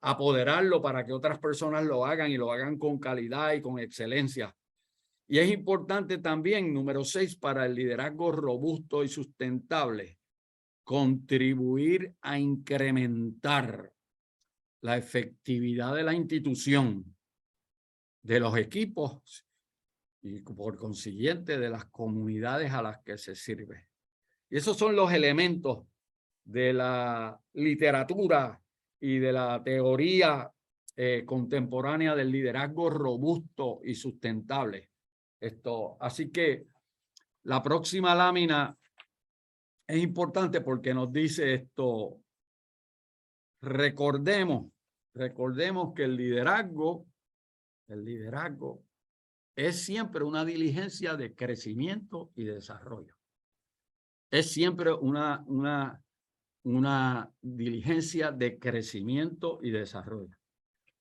apoderarlo para que otras personas lo hagan y lo hagan con calidad y con excelencia. Y es importante también, número 6, para el liderazgo robusto y sustentable, contribuir a incrementar la efectividad de la institución, de los equipos y por consiguiente de las comunidades a las que se sirve. Y esos son los elementos de la literatura y de la teoría contemporánea del liderazgo robusto y sustentable. Así que la próxima lámina es importante porque nos dice recordemos que el liderazgo es siempre una diligencia de crecimiento y desarrollo. Es siempre una diligencia de crecimiento y desarrollo.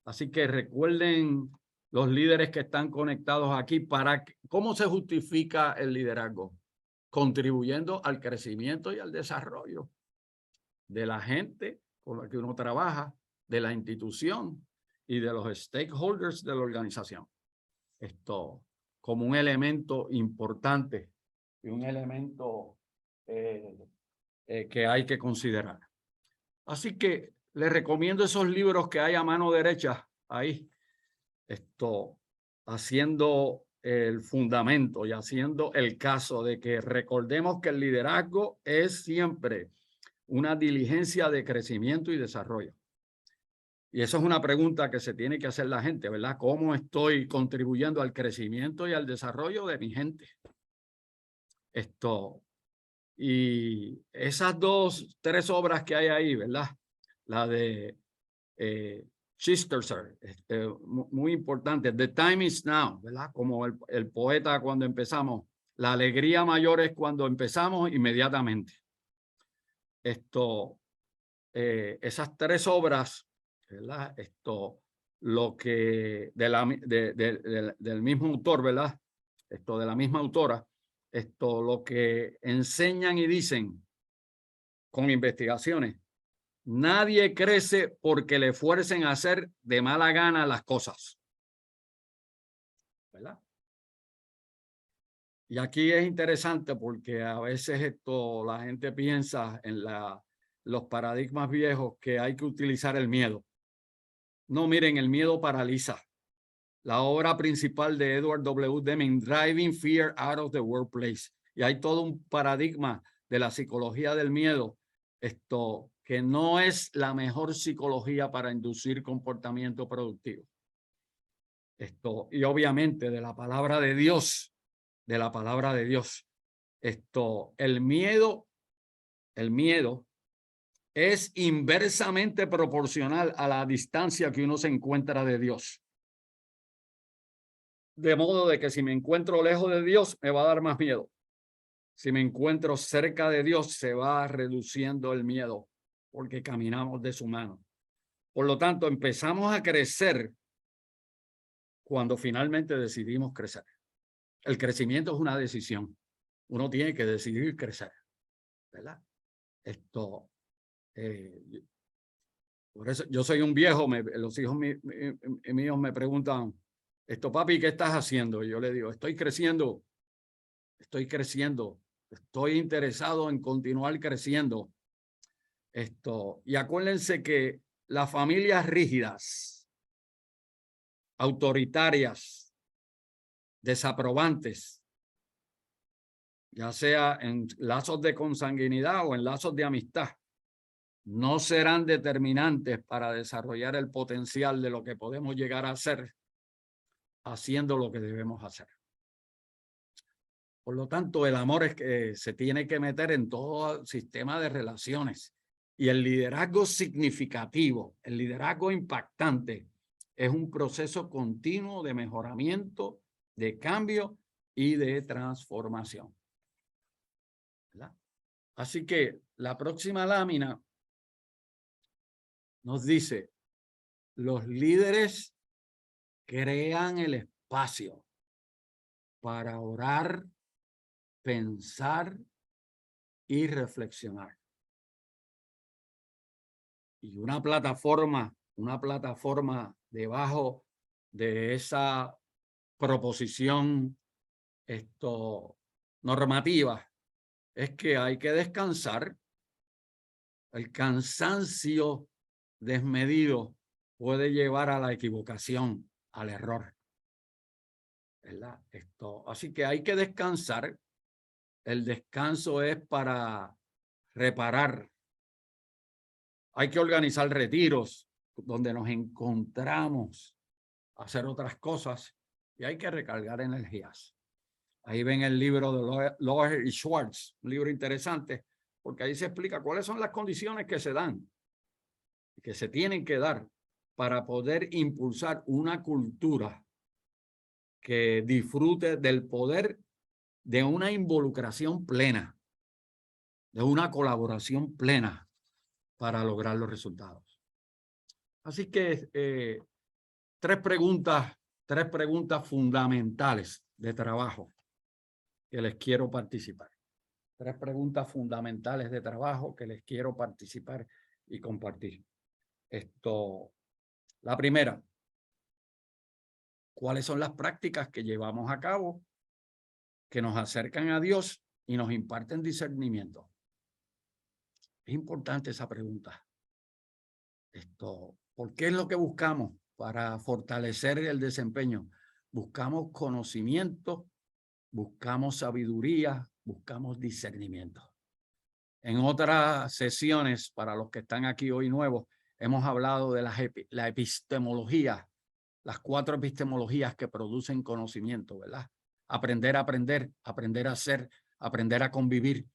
Así que recuerden los líderes que están conectados aquí, ¿cómo se justifica el liderazgo? Contribuyendo al crecimiento y al desarrollo de la gente con la que uno trabaja, de la institución y de los stakeholders de la organización. Como un elemento importante y un elemento que hay que considerar. Así que les recomiendo esos libros que hay a mano derecha ahí, haciendo el fundamento y haciendo el caso de que recordemos que el liderazgo es siempre una diligencia de crecimiento y desarrollo. Y eso es una pregunta que se tiene que hacer la gente, ¿verdad? ¿Cómo estoy contribuyendo al crecimiento y al desarrollo de mi gente? Y esas tres obras que hay ahí, ¿verdad? La de Chesterton, muy importante. The time is now, ¿verdad? Como el poeta cuando empezamos. La alegría mayor es cuando empezamos inmediatamente. Esas tres obras, ¿verdad? Lo que del mismo autor, ¿verdad? De la misma autora, lo que enseñan y dicen con investigaciones. Nadie crece porque le fuercen a hacer de mala gana las cosas, ¿verdad? Y aquí es interesante porque a veces la gente piensa en los paradigmas viejos que hay que utilizar el miedo. No, miren, el miedo paraliza. La obra principal de Edward W. Deming, Driving Fear Out of the Workplace. Y hay todo un paradigma de la psicología del miedo, que no es la mejor psicología para inducir comportamiento productivo. Y obviamente de la palabra de Dios, el miedo es inversamente proporcional a la distancia que uno se encuentra de Dios. De modo de que si me encuentro lejos de Dios, me va a dar más miedo. Si me encuentro cerca de Dios, se va reduciendo el miedo, porque caminamos de su mano. Por lo tanto, empezamos a crecer cuando finalmente decidimos crecer. El crecimiento es una decisión. Uno tiene que decidir crecer, ¿verdad? Por eso yo soy un viejo, los hijos míos me preguntan, papi, ¿qué estás haciendo? Y yo le digo, estoy creciendo, estoy interesado en continuar creciendo. Y acuérdense que las familias rígidas, autoritarias, desaprobantes, ya sea en lazos de consanguinidad o en lazos de amistad, no serán determinantes para desarrollar el potencial de lo que podemos llegar a hacer haciendo lo que debemos hacer. Por lo tanto, el amor es que se tiene que meter en todo sistema de relaciones. Y el liderazgo significativo, el liderazgo impactante, es un proceso continuo de mejoramiento, de cambio y de transformación, ¿verdad? Así que la próxima lámina nos dice, los líderes crean el espacio para orar, pensar y reflexionar. Y una plataforma debajo de esa proposición normativa es que hay que descansar. El cansancio desmedido puede llevar a la equivocación, al error, ¿verdad? Así que hay que descansar. El descanso es para reparar. Hay que organizar retiros donde nos encontramos a hacer otras cosas y hay que recargar energías. Ahí ven el libro de Lohr y Schwartz, un libro interesante, porque ahí se explica cuáles son las condiciones que se dan, que se tienen que dar para poder impulsar una cultura que disfrute del poder de una involucración plena, de una colaboración plena para lograr los resultados. Así que tres preguntas fundamentales de trabajo que les quiero participar. Tres preguntas fundamentales de trabajo que les quiero participar y compartir. La primera, ¿cuáles son las prácticas que llevamos a cabo que nos acercan a Dios y nos imparten discernimiento? Es importante esa pregunta. ¿Por qué es lo que buscamos para fortalecer el desempeño? Buscamos conocimiento, buscamos sabiduría, buscamos discernimiento. En otras sesiones, para los que están aquí hoy nuevos, hemos hablado de la epistemología, las 4 epistemologías que producen conocimiento, ¿verdad? Aprender a aprender, aprender a ser, aprender a convivir,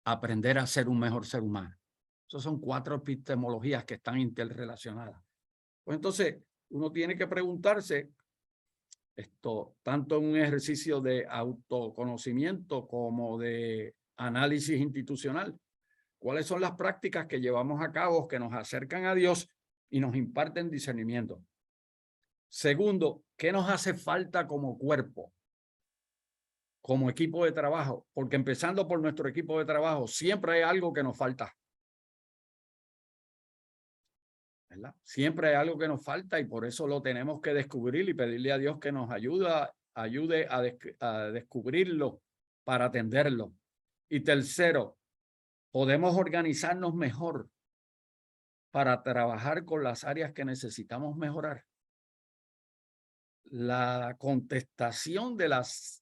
aprender a ser un mejor ser humano. Esas son 4 epistemologías que están interrelacionadas. Pues entonces, uno tiene que preguntarse, tanto en un ejercicio de autoconocimiento como de análisis institucional, ¿cuáles son las prácticas que llevamos a cabo que nos acercan a Dios y nos imparten discernimiento? Segundo, ¿qué nos hace falta como cuerpo, como equipo de trabajo? Porque empezando por nuestro equipo de trabajo, siempre hay algo que nos falta, ¿verdad? Siempre hay algo que nos falta y por eso lo tenemos que descubrir y pedirle a Dios que nos ayude a descubrirlo para atenderlo. Y tercero, podemos organizarnos mejor para trabajar con las áreas que necesitamos mejorar. La contestación de las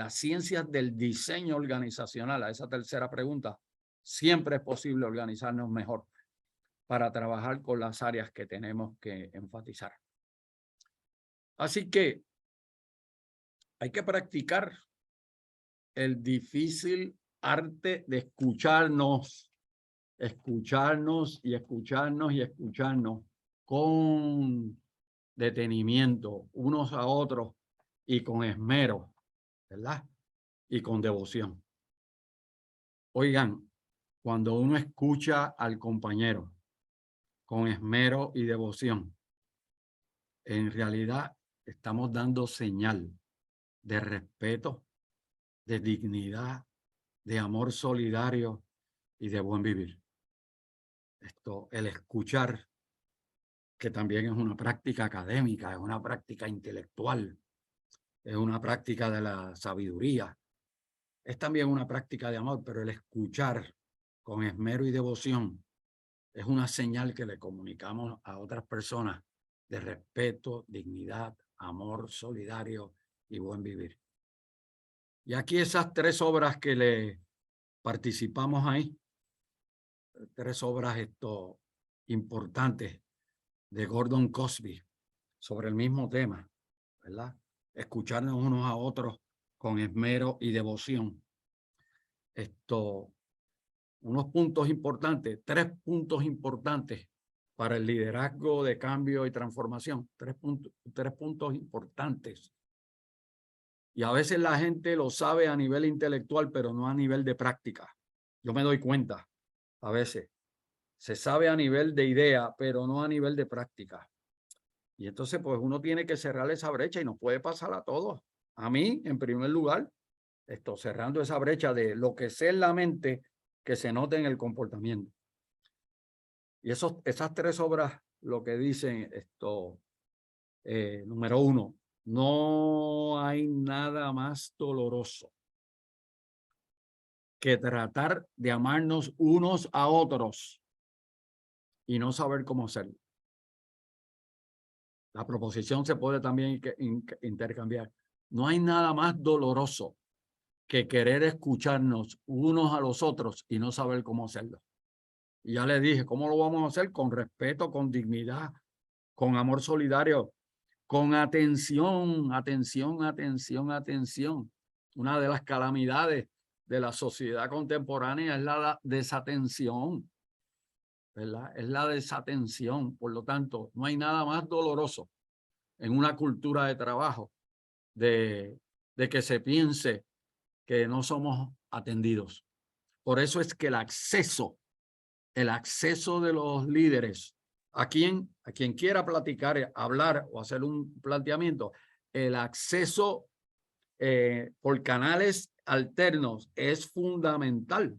ciencias del diseño organizacional a esa tercera pregunta siempre es posible organizarnos mejor para trabajar con las áreas que tenemos que enfatizar. Así que hay que practicar el difícil arte de escucharnos y escucharnos con detenimiento unos a otros y con esmero, ¿verdad? Y con devoción. Oigan, cuando uno escucha al compañero con esmero y devoción, en realidad estamos dando señal de respeto, de dignidad, de amor solidario y de buen vivir. El escuchar, que también es una práctica académica, es una práctica intelectual, es una práctica de la sabiduría, es también una práctica de amor, pero el escuchar con esmero y devoción es una señal que le comunicamos a otras personas de respeto, dignidad, amor solidario y buen vivir. Y aquí esas 3 obras que le participamos ahí, 3 obras importantes de Gordon Cosby sobre el mismo tema, ¿verdad? Escucharnos unos a otros con esmero y devoción. Unos puntos importantes, 3 puntos importantes para el liderazgo de cambio y transformación. 3 puntos importantes. Y a veces la gente lo sabe a nivel intelectual, pero no a nivel de práctica. Yo me doy cuenta, a veces. Se sabe a nivel de idea, pero no a nivel de práctica. Y entonces, pues uno tiene que cerrar esa brecha y nos puede pasar a todos. A mí, en primer lugar, cerrando esa brecha de lo que sé en la mente, que se note en el comportamiento. Y esas 3 obras, lo que dicen, número 1, no hay nada más doloroso que tratar de amarnos unos a otros y no saber cómo hacerlo. La proposición se puede también intercambiar. No hay nada más doloroso que querer escucharnos unos a los otros y no saber cómo hacerlo. Y ya le dije, ¿cómo lo vamos a hacer? Con respeto, con dignidad, con amor solidario, con atención, atención, atención, atención. Una de las calamidades de la sociedad contemporánea es la desatención, ¿verdad? Es la desatención. Por lo tanto, no hay nada más doloroso en una cultura de trabajo de que se piense que no somos atendidos. Por eso es que el acceso de los líderes a quien quiera platicar, hablar o hacer un planteamiento, el acceso por canales alternos es fundamental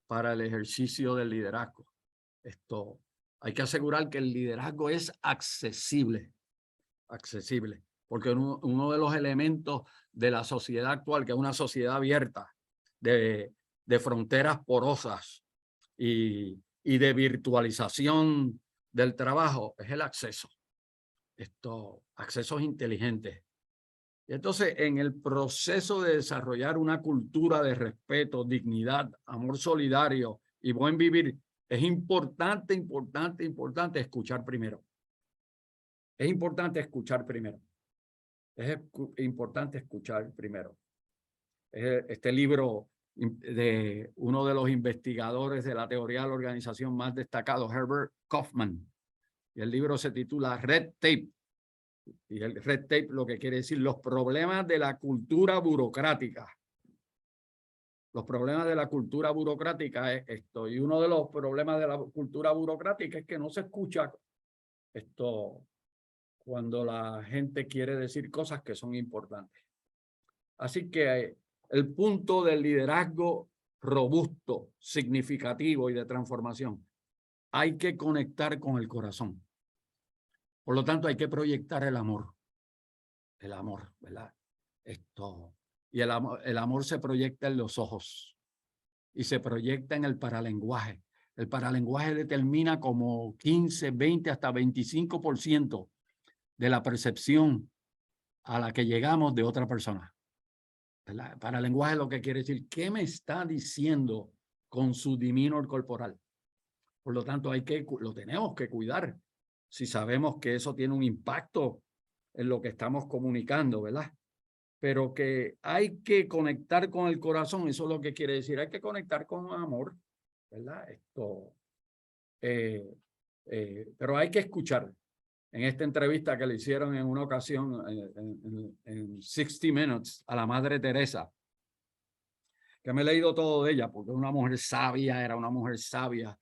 para el ejercicio del liderazgo. Hay que asegurar que el liderazgo es accesible, porque uno de los elementos de la sociedad actual, que es una sociedad abierta, de fronteras porosas y de virtualización del trabajo, es el acceso. Accesos inteligentes. Y entonces, en el proceso de desarrollar una cultura de respeto, dignidad, amor solidario y buen vivir, es importante escuchar primero. Es importante escuchar primero. Es importante escuchar primero. Este libro de uno de los investigadores de la teoría de la organización más destacados, Herbert Kaufman. Y el libro se titula Red Tape. Y el Red Tape lo que quiere decir los problemas de la cultura burocrática. Los problemas de la cultura burocrática es esto. Y uno de los problemas de la cultura burocrática es que no se escucha cuando la gente quiere decir cosas que son importantes. Así que el punto del liderazgo robusto, significativo y de transformación, hay que conectar con el corazón. Por lo tanto, hay que proyectar el amor, ¿verdad? Y el amor se proyecta en los ojos y se proyecta en el paralenguaje. El paralenguaje determina como 15, 20, hasta 25% de la percepción a la que llegamos de otra persona. ¿Verdad? Paralenguaje lo que quiere decir, ¿qué me está diciendo con su demeanor corporal. Por lo tanto, lo tenemos que cuidar si sabemos que eso tiene un impacto en lo que estamos comunicando, ¿verdad? Pero que hay que conectar con el corazón, eso es lo que quiere decir, hay que conectar con amor, ¿verdad? Pero hay que escuchar. En esta entrevista que le hicieron en una ocasión en 60 Minutes a la Madre Teresa, que me he leído todo de ella, porque una mujer sabia, era una mujer sabia,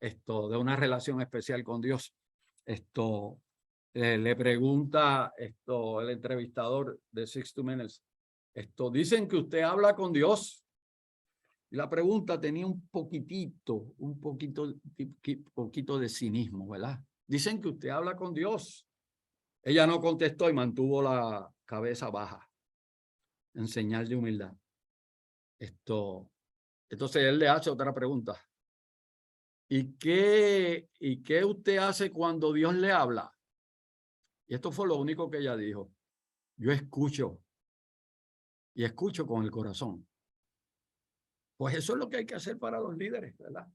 de una relación especial con Dios. Le pregunta el entrevistador de 60 Minutes, dicen que usted habla con Dios. Y la pregunta tenía un poquito de cinismo, ¿verdad? Dicen que usted habla con Dios. Ella no contestó y mantuvo la cabeza baja en señal de humildad. Entonces él le hace otra pregunta. ¿Y qué usted hace cuando Dios le habla? Y esto fue lo único que ella dijo. Yo escucho. Y escucho con el corazón. Pues eso es lo que hay que hacer para los líderes, ¿verdad?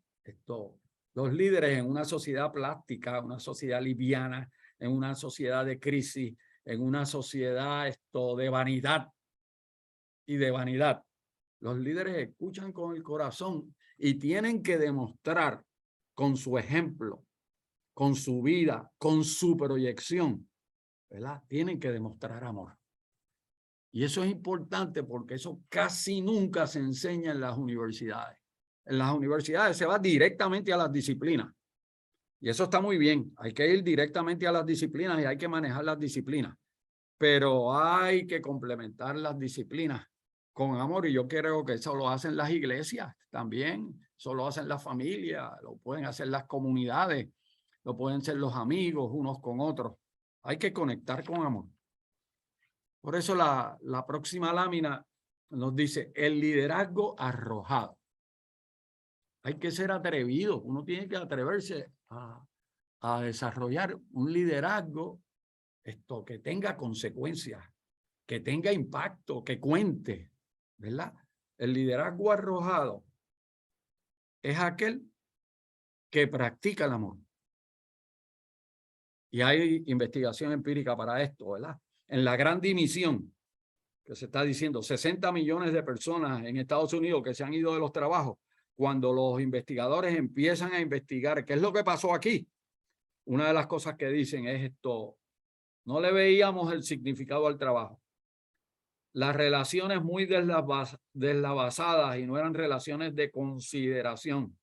Los líderes en una sociedad plástica, una sociedad liviana, en una sociedad de crisis, en una sociedad de vanidad y de vanidad. Los líderes escuchan con el corazón y tienen que demostrar con su ejemplo, con su vida, con su proyección, ¿verdad? Tienen que demostrar amor. Y eso es importante porque eso casi nunca se enseña en las universidades. En las universidades se va directamente a las disciplinas. Y eso está muy bien. Hay que ir directamente a las disciplinas y hay que manejar las disciplinas. Pero hay que complementar las disciplinas con amor. Y yo creo que eso lo hacen las iglesias también. Eso lo hacen las familias, lo pueden hacer las comunidades, lo pueden hacer los amigos unos con otros. Hay que conectar con amor. Por eso la próxima lámina nos dice el liderazgo arrojado. Hay que ser atrevido. Uno tiene que atreverse a desarrollar un liderazgo que tenga consecuencias, que tenga impacto, que cuente, ¿verdad? El liderazgo arrojado es aquel que practica el amor. Y hay investigación empírica para esto, ¿verdad? En la gran dimisión, que se está diciendo 60 millones de personas en Estados Unidos que se han ido de los trabajos, cuando los investigadores empiezan a investigar qué es lo que pasó aquí, una de las cosas que dicen es no le veíamos el significado al trabajo. Las relaciones muy deslavazadas y no eran relaciones de consideración.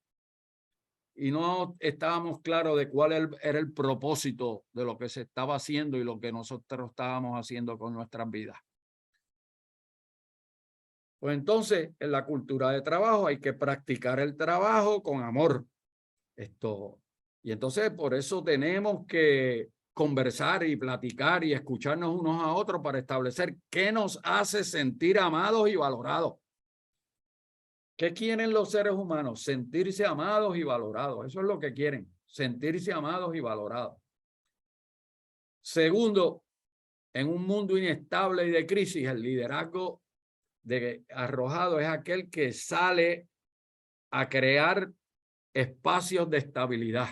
Y no estábamos claros de cuál era el propósito de lo que se estaba haciendo y lo que nosotros estábamos haciendo con nuestras vidas. Pues entonces, en la cultura de trabajo hay que practicar el trabajo con amor. Y entonces por eso tenemos que conversar y platicar y escucharnos unos a otros para establecer qué nos hace sentir amados y valorados. ¿Qué quieren los seres humanos? Sentirse amados y valorados. Eso es lo que quieren, sentirse amados y valorados. Segundo, en un mundo inestable y de crisis, el liderazgo arrojado es aquel que sale a crear espacios de estabilidad.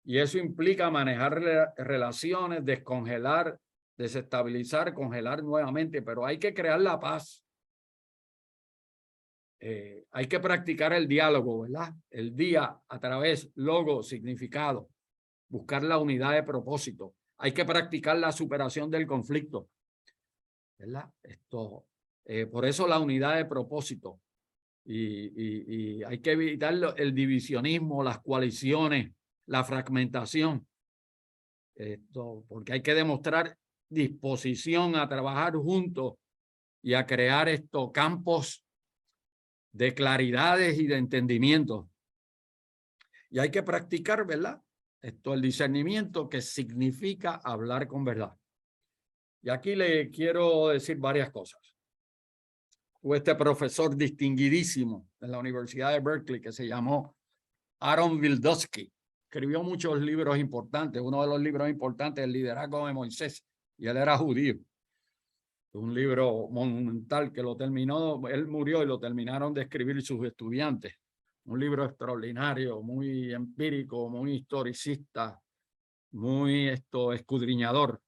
Y eso implica manejar relaciones, descongelar, desestabilizar, congelar nuevamente, pero hay que crear la paz. Hay que practicar el diálogo, ¿verdad? El día a través, logo, significado, buscar la unidad de propósito. Hay que practicar la superación del conflicto, ¿verdad? Por eso la unidad de propósito. Y hay que evitar el divisionismo, las coaliciones, la fragmentación. Porque hay que demostrar disposición a trabajar juntos y a crear estos campos de claridades y de entendimiento. Y hay que practicar, ¿verdad? El discernimiento, que significa hablar con verdad. Y aquí le quiero decir varias cosas. Hubo este profesor distinguidísimo en la Universidad de Berkeley que se llamó Aaron Wildowski. Escribió muchos libros importantes. Uno de los libros importantes es El liderazgo de Moisés. Y él era judío. un libro monumental que lo terminó, él murió y lo terminaron de escribir sus estudiantes. Un libro extraordinario, muy empírico, muy historicista, muy escudriñador.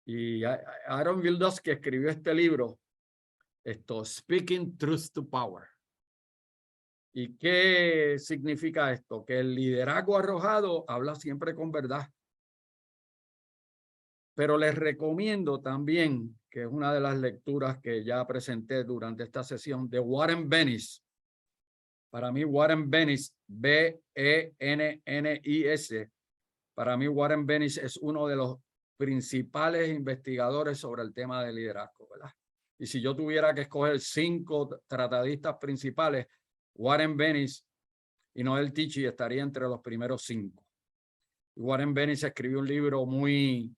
Y Aaron Wildowski escribió este libro, Speaking Truth to Power. ¿Y qué significa esto? Que el liderazgo arrojado habla siempre con verdad. Pero les recomiendo también, que es una de las lecturas que ya presenté durante esta sesión, de Warren Bennis. Para mí, Warren Bennis, B-E-N-N-I-S, para mí Warren Bennis es uno de los principales investigadores sobre el tema de liderazgo, ¿verdad? Y si yo tuviera que escoger 5 tratadistas principales, Warren Bennis y Noel Tichy estaría entre los primeros 5. Warren Bennis escribió un libro muy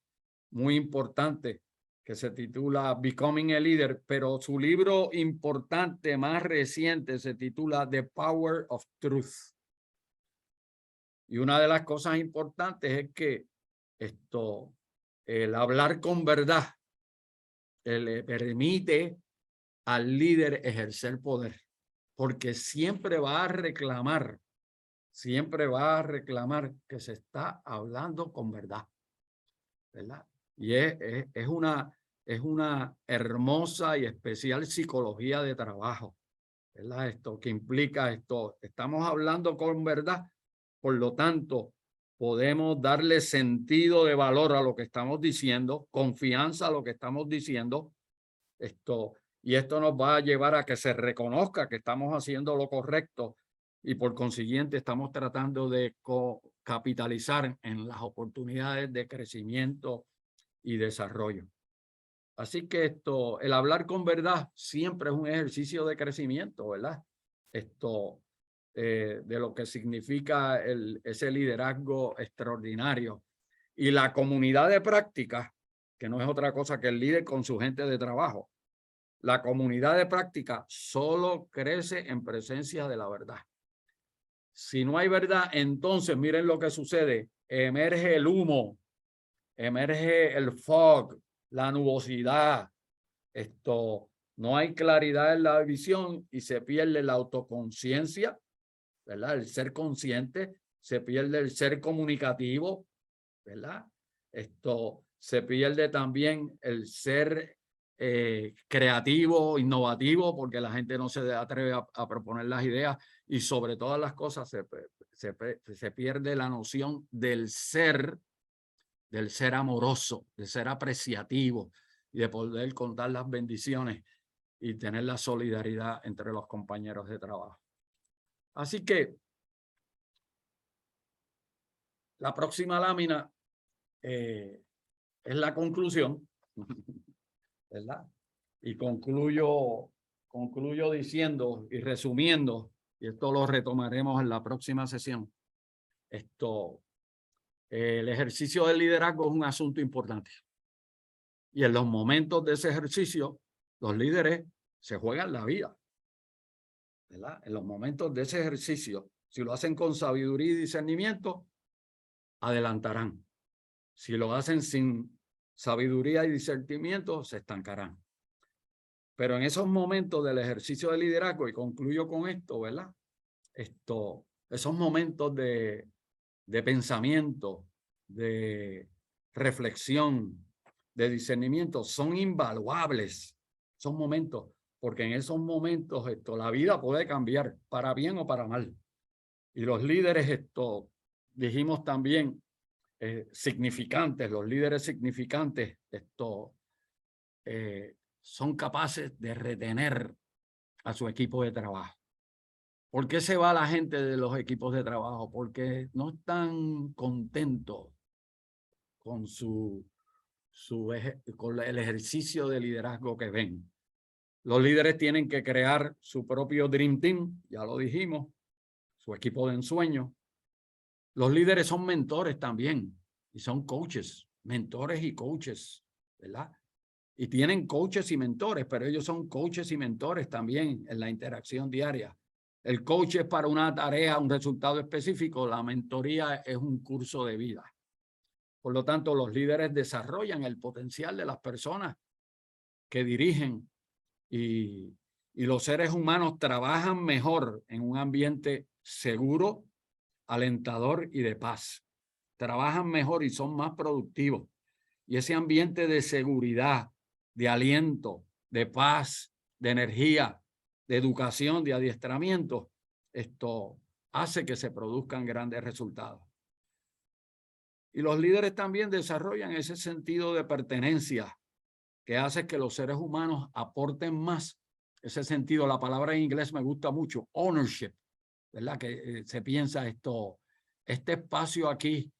importante que se titula Becoming a Leader, pero su libro importante más reciente se titula The Power of Truth. Y una de las cosas importantes es que el hablar con verdad le permite al líder ejercer poder, porque siempre va a reclamar que se está hablando con verdad, ¿verdad? Y es una hermosa y especial psicología de trabajo, ¿verdad? Esto que implica estamos hablando con verdad, por lo tanto, podemos darle sentido de valor a lo que estamos diciendo, confianza a lo que estamos diciendo, y esto nos va a llevar a que se reconozca que estamos haciendo lo correcto y por consiguiente estamos tratando de capitalizar en las oportunidades de crecimiento y desarrollo. Así que el hablar con verdad siempre es un ejercicio de crecimiento, ¿verdad? De lo que significa ese liderazgo extraordinario. Y la comunidad de práctica, que no es otra cosa que el líder con su gente de trabajo, la comunidad de práctica solo crece en presencia de la verdad. Si no hay verdad, entonces miren lo que sucede. Emerge el humo, emerge el fog, la nubosidad. No hay claridad en la visión y se pierde la autoconciencia, ¿verdad? El ser consciente, se pierde el ser comunicativo, ¿verdad? Se pierde también el ser creativo, innovativo, porque la gente no se atreve a proponer las ideas y sobre todas las cosas se pierde la noción del ser amoroso, de ser apreciativo y de poder contar las bendiciones y tener la solidaridad entre los compañeros de trabajo. Así que la próxima lámina es la conclusión, ¿verdad? Y concluyo diciendo y resumiendo, y esto lo retomaremos en la próxima sesión. El ejercicio del liderazgo es un asunto importante. Y en los momentos de ese ejercicio, los líderes se juegan la vida, ¿verdad? En los momentos de ese ejercicio, si lo hacen con sabiduría y discernimiento, adelantarán. Si lo hacen sin sabiduría y discernimiento, se estancarán. Pero en esos momentos del ejercicio de liderazgo, y concluyo con esto, ¿verdad? Esos momentos de pensamiento, de reflexión, de discernimiento, son invaluables. Son momentos, porque en esos momentos la vida puede cambiar para bien o para mal. Y los líderes, dijimos también, significantes, los líderes significantes, son capaces de retener a su equipo de trabajo. ¿Por qué se va la gente de los equipos de trabajo? Porque no están contentos con con el ejercicio de liderazgo que ven. Los líderes tienen que crear su propio Dream Team, ya lo dijimos, su equipo de ensueño. Los líderes son mentores también y son coaches, mentores y coaches, ¿verdad? Y tienen coaches y mentores, pero ellos son coaches y mentores también en la interacción diaria. El coach es para una tarea, un resultado específico. La mentoría es un curso de vida. Por lo tanto, los líderes desarrollan el potencial de las personas que dirigen y los seres humanos trabajan mejor en un ambiente seguro, alentador y de paz. Trabajan mejor y son más productivos. Y ese ambiente de seguridad, de aliento, de paz, de energía, de educación, de adiestramiento, esto hace que se produzcan grandes resultados. Y los líderes también desarrollan ese sentido de pertenencia que hace que los seres humanos aporten más. Ese sentido, la palabra en inglés me gusta mucho, ownership, ¿verdad? Que se piensa este espacio aquí,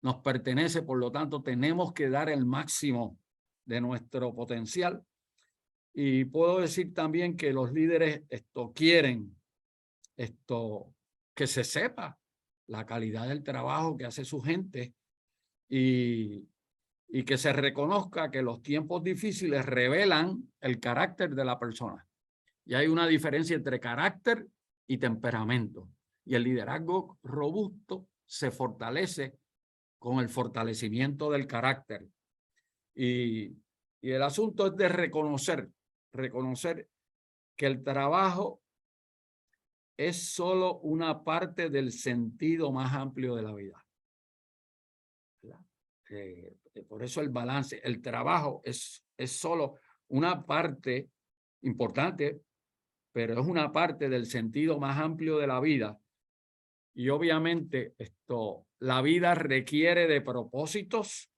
nos pertenece, por lo tanto tenemos que dar el máximo de nuestro potencial. Y puedo decir también que los líderes quieren que se sepa la calidad del trabajo que hace su gente y que se reconozca que los tiempos difíciles revelan el carácter de la persona. Y hay una diferencia entre carácter y temperamento. Y el liderazgo robusto se fortalece con el fortalecimiento del carácter. Y el asunto es de reconocer que el trabajo es solo una parte del sentido más amplio de la vida. Por eso el balance, el trabajo es solo una parte importante, pero es una parte del sentido más amplio de la vida. Y obviamente la vida requiere de propósitos,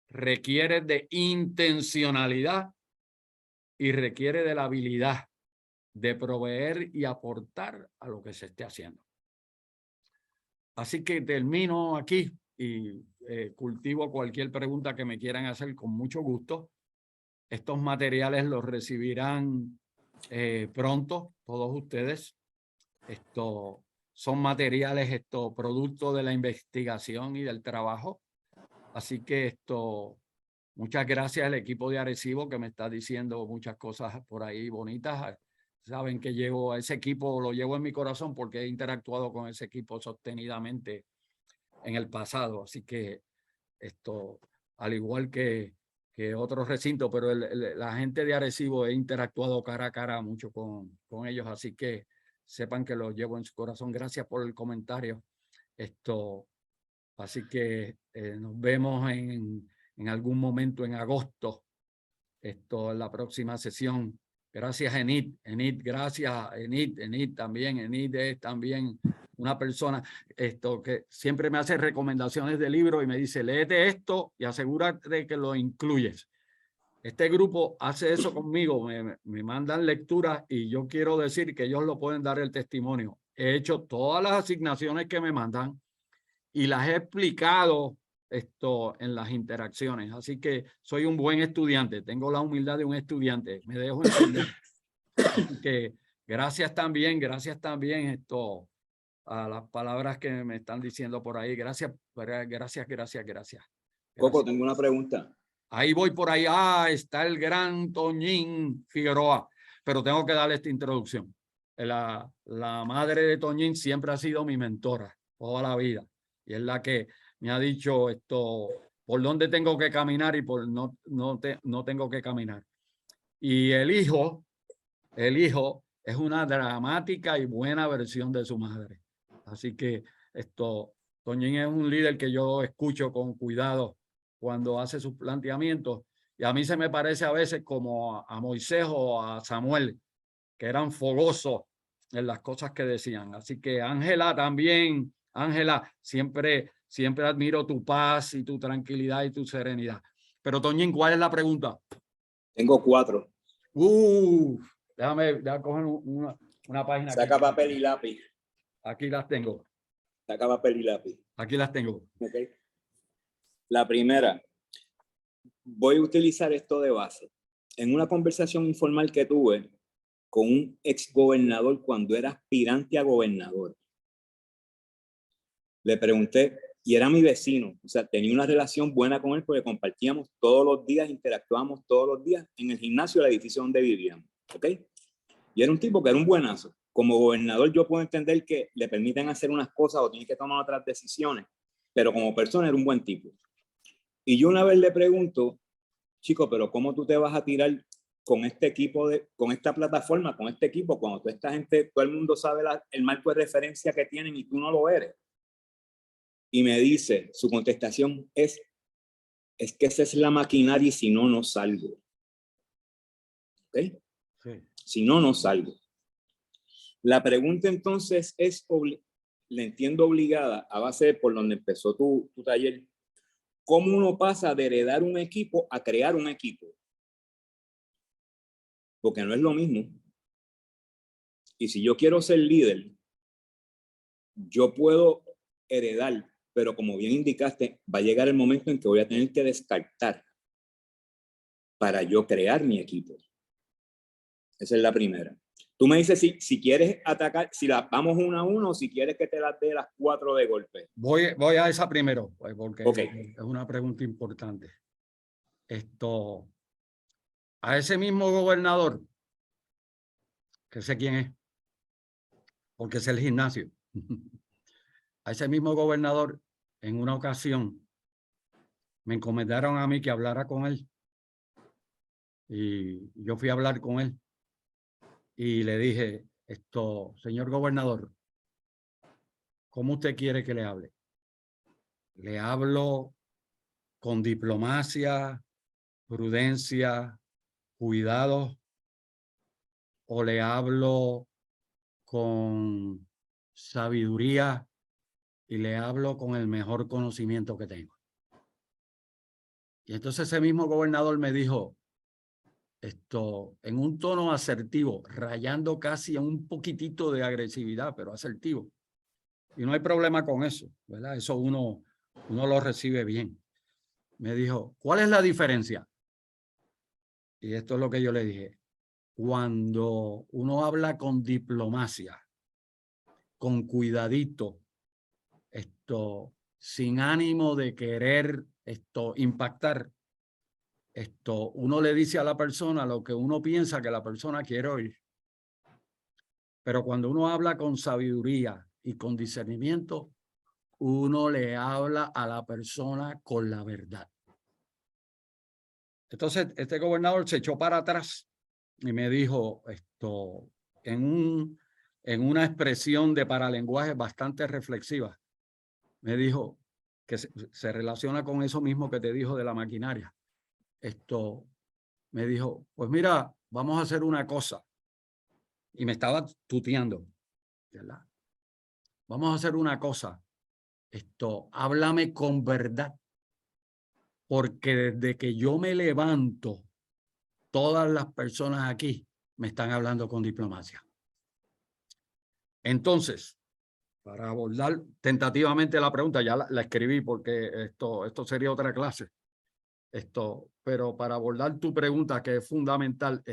requiere de intencionalidad y requiere de la habilidad de proveer y aportar a lo que se esté haciendo. Así que termino aquí y cultivo cualquier pregunta que me quieran hacer con mucho gusto. Estos materiales los recibirán pronto todos ustedes. Son materiales, producto de la investigación y del trabajo. Así que muchas gracias al equipo de Arecibo que me está diciendo muchas cosas por ahí bonitas. Saben que llevo a ese equipo, lo llevo en mi corazón porque he interactuado con ese equipo sostenidamente en el pasado. Así que al igual que otros recintos, pero la gente de Arecibo he interactuado cara a cara mucho con ellos. Así que sepan que lo llevo en su corazón. Gracias por el comentario. Así que nos vemos en algún momento en agosto, en la próxima sesión. Gracias, Enid. Enid, gracias, Enid también. Enid es también una persona que siempre me hace recomendaciones de libros y me dice, léete esto y asegúrate de que lo incluyes. Este grupo hace eso conmigo, me mandan lecturas y yo quiero decir que ellos lo pueden dar el testimonio. He hecho todas las asignaciones que me mandan y las he explicado en las interacciones. Así que soy un buen estudiante, tengo la humildad de un estudiante, me dejo entender. Así que gracias también a las palabras que me están diciendo por ahí. Gracias. Coco, tengo una pregunta. Ahí voy por ahí. Está el gran Toñín Figueroa, pero tengo que darle esta introducción. La madre de Toñín siempre ha sido mi mentora toda la vida y es la que me ha dicho por dónde tengo que caminar y por no tengo que caminar. Y el hijo es una dramática y buena versión de su madre. Así que Toñín es un líder que yo escucho con cuidado cuando hace sus planteamientos. Y a mí se me parece a veces como a Moisés o a Samuel, que eran fogosos en las cosas que decían. Así que Ángela también, Ángela, siempre admiro tu paz y tu tranquilidad y tu serenidad. Pero Toñín, ¿cuál es la pregunta? Tengo 4. Déjame coger una página. Saca papel y lápiz. Aquí las tengo. Saca papel y lápiz. Aquí las tengo. Okay. La primera, voy a utilizar esto de base. En una conversación informal que tuve con un exgobernador cuando era aspirante a gobernador, le pregunté, y era mi vecino, o sea, tenía una relación buena con él porque compartíamos todos los días, interactuábamos todos los días en el gimnasio del edificio donde vivíamos, ¿ok? Y era un tipo que era un buenazo. Como gobernador yo puedo entender que le permiten hacer unas cosas o tiene que tomar otras decisiones, pero como persona era un buen tipo. Y yo una vez le pregunto chico, pero ¿cómo tú te vas a tirar con este equipo, con esta plataforma, con este equipo, cuando toda esta gente, todo el mundo sabe el marco de referencia que tienen y tú no lo eres? Y me dice, su contestación es que esa es la maquinaria y si no, no salgo. ¿Ok? Sí. Si no, no salgo. La pregunta entonces es, la entiendo obligada a base de por donde empezó tu taller. ¿Cómo uno pasa de heredar un equipo a crear un equipo? Porque no es lo mismo. Y si yo quiero ser líder, yo puedo heredar, pero como bien indicaste, va a llegar el momento en que voy a tener que descartar para yo crear mi equipo. Esa es la primera. Tú me dices si quieres atacar, si las vamos 1 a 1 o si quieres que te las dé las 4 de golpe. Voy a esa primero, pues, porque Okay. es una pregunta importante. A ese mismo gobernador, que sé quién es, porque es el gimnasio. A ese mismo gobernador, en una ocasión, me encomendaron a mí que hablara con él. Y yo fui a hablar con él. Y le dije, señor gobernador, ¿cómo usted quiere que le hable? ¿Le hablo con diplomacia, prudencia, cuidado? ¿O le hablo con sabiduría y le hablo con el mejor conocimiento que tengo? Y entonces ese mismo gobernador me dijo, en un tono asertivo, rayando casi a un poquitito de agresividad, pero asertivo. Y no hay problema con eso, ¿verdad? Eso uno lo recibe bien. Me dijo, ¿cuál es la diferencia? Y esto es lo que yo le dije. Cuando uno habla con diplomacia, con cuidadito, sin ánimo de querer impactar, uno le dice a la persona lo que uno piensa que la persona quiere oír. Pero cuando uno habla con sabiduría y con discernimiento, uno le habla a la persona con la verdad. Entonces, este gobernador se echó para atrás y me dijo en una expresión de paralenguaje bastante reflexiva. Me dijo que se relaciona con eso mismo que te dijo de la maquinaria. Me dijo, pues mira, vamos a hacer una cosa. Y me estaba tuteando, ¿verdad? Vamos a hacer una cosa. Háblame con verdad. Porque desde que yo me levanto, todas las personas aquí me están hablando con diplomacia. Entonces, para abordar tentativamente la pregunta, ya la escribí porque esto sería otra clase. Pero para abordar tu pregunta, que es fundamental,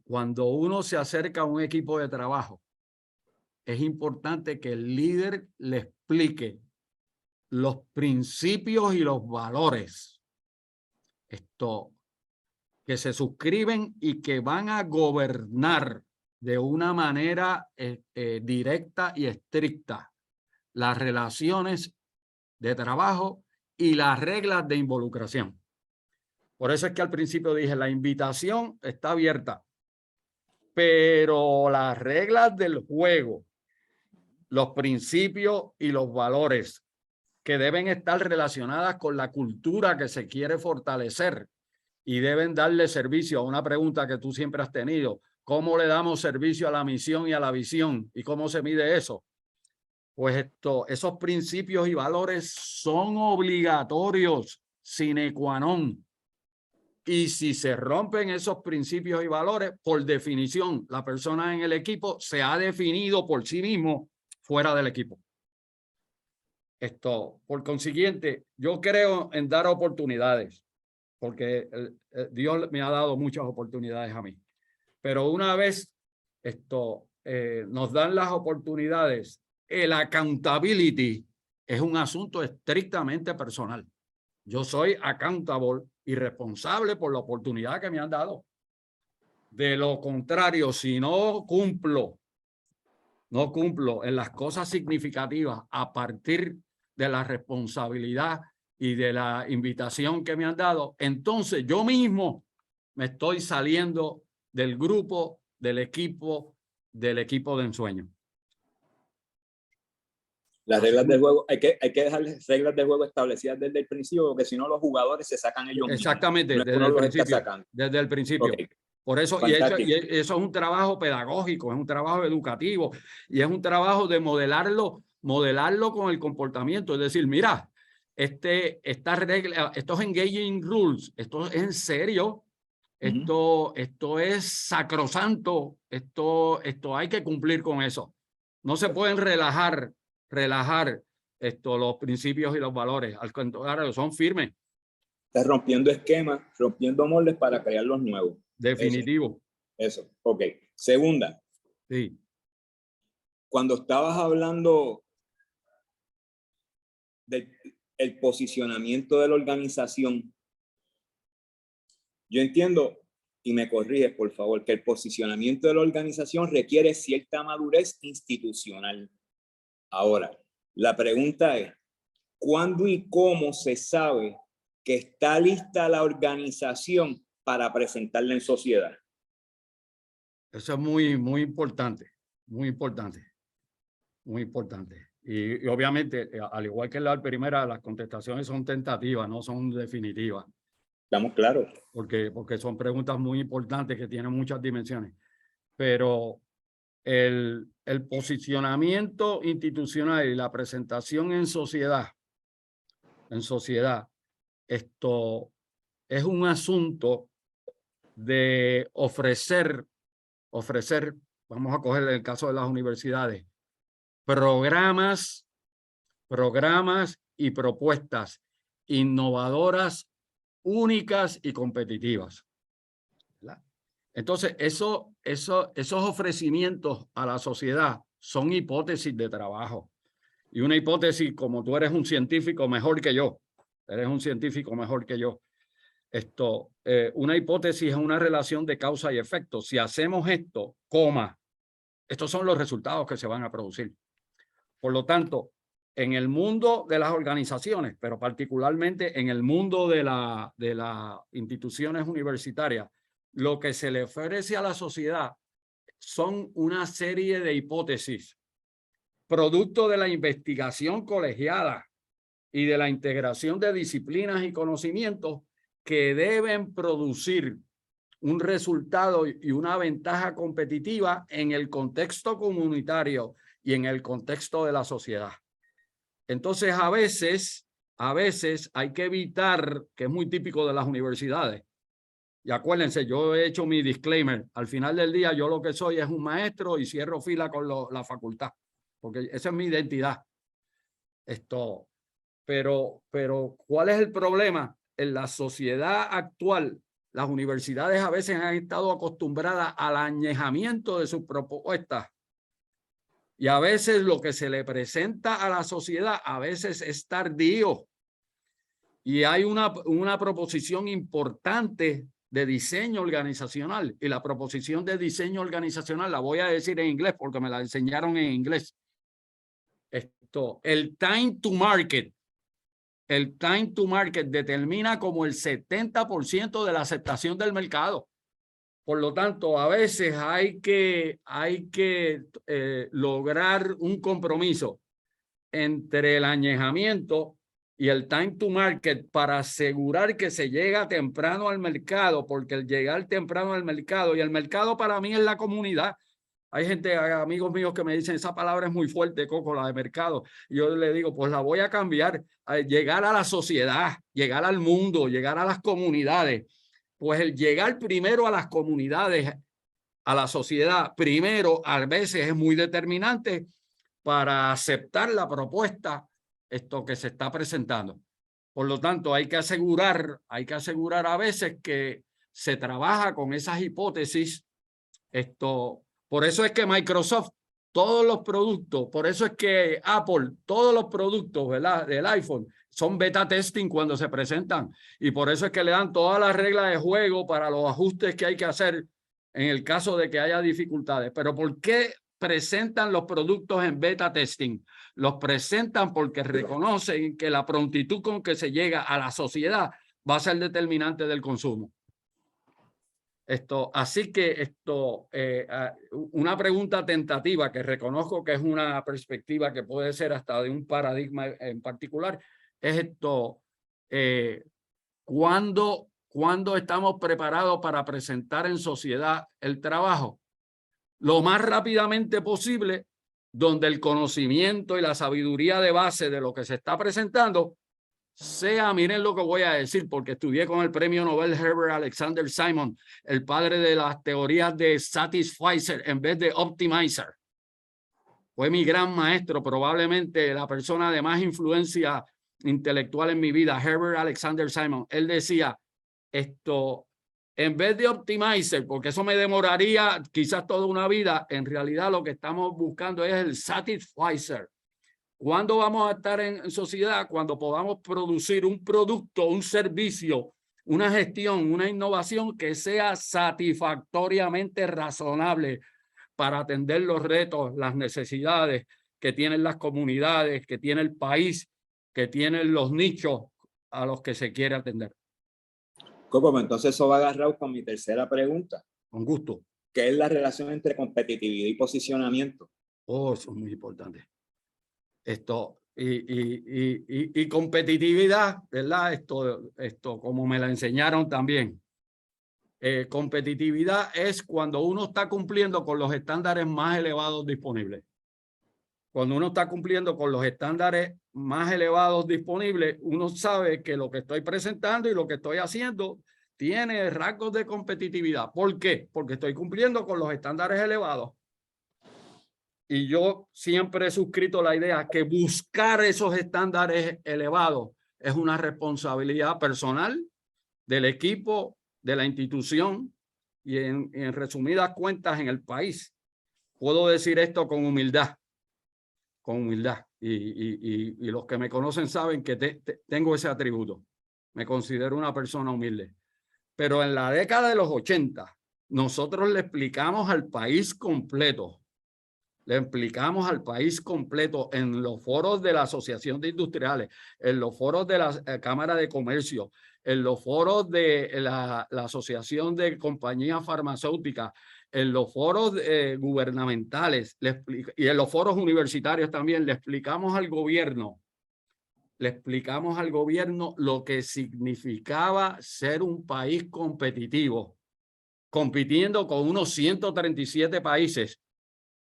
cuando uno se acerca a un equipo de trabajo, es importante que el líder le explique los principios y los valores que se suscriben y que van a gobernar de una manera directa y estricta las relaciones de trabajo y las reglas de involucración. Por eso es que al principio dije, la invitación está abierta, pero las reglas del juego, los principios y los valores que deben estar relacionadas con la cultura que se quiere fortalecer y deben darle servicio a una pregunta que tú siempre has tenido. ¿Cómo le damos servicio a la misión y a la visión? ¿Y cómo se mide eso? Pues esos principios y valores son obligatorios, sine qua non. Y si se rompen esos principios y valores, por definición, la persona en el equipo se ha definido por sí mismo fuera del equipo. Por consiguiente, yo creo en dar oportunidades, porque Dios me ha dado muchas oportunidades a mí. Pero una vez nos dan las oportunidades, el accountability es un asunto estrictamente personal. Yo soy accountable y responsable por la oportunidad que me han dado. De lo contrario, si no cumplo en las cosas significativas a partir de la responsabilidad y de la invitación que me han dado, entonces yo mismo me estoy saliendo del grupo, del equipo de ensueño. Las reglas del juego, hay que dejar las reglas del juego establecidas desde el principio, porque si no los jugadores se sacan ellos mismos. Exactamente, No, desde el principio. Desde el principio. Okay. Por eso, y eso es un trabajo pedagógico, es un trabajo educativo, y es un trabajo de modelarlo con el comportamiento. Es decir, mira, esta regla, estos engaging rules, esto es en serio, esto es sacrosanto, esto hay que cumplir con eso. No se pueden relajar los principios y los valores. Al contrario, son firmes. Estás rompiendo esquemas, rompiendo moldes para crear los nuevos. Definitivo. Eso. Ok. Segunda. Sí. Cuando estabas hablando del posicionamiento de la organización, yo entiendo, y me corriges por favor, que el posicionamiento de la organización requiere cierta madurez institucional. Ahora, la pregunta es, ¿cuándo y cómo se sabe que está lista la organización para presentarla en sociedad? Eso es muy, muy importante, muy importante, muy importante. Y obviamente, al igual que la primera, las contestaciones son tentativas, no son definitivas. Estamos claros. Porque son preguntas muy importantes que tienen muchas dimensiones. Pero el posicionamiento institucional y la presentación en sociedad, esto es un asunto de ofrecer, vamos a coger el caso de las universidades, programas y propuestas innovadoras, únicas y competitivas. ¿Verdad? Entonces, esos ofrecimientos a la sociedad son hipótesis de trabajo. Y una hipótesis, como tú eres un científico mejor que yo, una hipótesis es una relación de causa y efecto. Si hacemos esto, estos son los resultados que se van a producir. Por lo tanto, en el mundo de las organizaciones, pero particularmente en el mundo de las instituciones universitarias, lo que se le ofrece a la sociedad son una serie de hipótesis, producto de la investigación colegiada y de la integración de disciplinas y conocimientos que deben producir un resultado y una ventaja competitiva en el contexto comunitario y en el contexto de la sociedad. Entonces, a veces hay que evitar, que es muy típico de las universidades, y acuérdense, yo he hecho mi disclaimer, al final del día yo lo que soy es un maestro y cierro fila con la facultad, porque esa es mi identidad. Pero ¿cuál es el problema? En la sociedad actual, las universidades a veces han estado acostumbradas al añejamiento de sus propuestas. Y a veces lo que se le presenta a la sociedad a veces es tardío. Y hay una proposición importante de diseño organizacional. Y la proposición de diseño organizacional la voy a decir en inglés porque me la enseñaron en inglés. El time to market. El time to market determina como el 70% de la aceptación del mercado. Por lo tanto, a veces hay que lograr un compromiso entre el añejamiento y el time to market para asegurar que se llega temprano al mercado, porque el llegar temprano al mercado, y el mercado para mí es la comunidad. Hay gente, amigos míos, que me dicen, esa palabra es muy fuerte, Coco, la de mercado. Y yo le digo, pues la voy a cambiar, a llegar a la sociedad, llegar al mundo, llegar a las comunidades. Pues el llegar primero a las comunidades, a la sociedad, primero, a veces es muy determinante para aceptar la propuesta que se está presentando. Por lo tanto, hay que asegurar a veces que se trabaja con esas hipótesis. Por eso es que Microsoft, todos los productos, por eso es que Apple, todos los productos, ¿verdad?, del iPhone son beta testing cuando se presentan. Y por eso es que le dan todas las reglas de juego para los ajustes que hay que hacer en el caso de que haya dificultades. Pero ¿por qué presentan los productos en beta testing. Los presentan porque reconocen que la prontitud con que se llega a la sociedad va a ser determinante del consumo. Así que una pregunta tentativa que reconozco que es una perspectiva que puede ser hasta de un paradigma en particular, es ¿cuándo estamos preparados para presentar en sociedad el trabajo? Lo más rápidamente posible, donde el conocimiento y la sabiduría de base de lo que se está presentando sea, miren lo que voy a decir, porque estudié con el premio Nobel Herbert Alexander Simon, el padre de las teorías de Satisficer en vez de Optimizer. Fue mi gran maestro, probablemente la persona de más influencia intelectual en mi vida, Herbert Alexander Simon. Él decía, en vez de Optimizer, porque eso me demoraría quizás toda una vida, en realidad lo que estamos buscando es el Satisficer. ¿Cuándo vamos a estar en sociedad? Cuando podamos producir un producto, un servicio, una gestión, una innovación que sea satisfactoriamente razonable para atender los retos, las necesidades que tienen las comunidades, que tiene el país, que tienen los nichos a los que se quiere atender. ¿Cómo? Entonces eso va agarrado con mi tercera pregunta. Con gusto. ¿Qué es la relación entre competitividad y posicionamiento? Oh, eso es muy importante. Y competitividad, ¿verdad? Como me la enseñaron también. Competitividad es cuando uno está cumpliendo con los estándares más elevados disponibles. Cuando uno está cumpliendo con los estándares más elevados disponibles, uno sabe que lo que estoy presentando y lo que estoy haciendo tiene rasgos de competitividad. ¿Por qué? Porque estoy cumpliendo con los estándares elevados. Y yo siempre he suscrito la idea que buscar esos estándares elevados es una responsabilidad personal del equipo, de la institución y en resumidas cuentas en el país. Puedo decir esto con humildad. Y los que me conocen saben que tengo ese atributo. Me considero una persona humilde. Pero en la década de los 80, nosotros le explicamos al país completo. Le explicamos al país completo en los foros de la Asociación de Industriales, en los foros de la Cámara de Comercio, en los foros de la Asociación de Compañías Farmacéuticas, en los foros gubernamentales y en los foros universitarios también. Le explicamos al gobierno lo que significaba ser un país competitivo, compitiendo con unos 137 países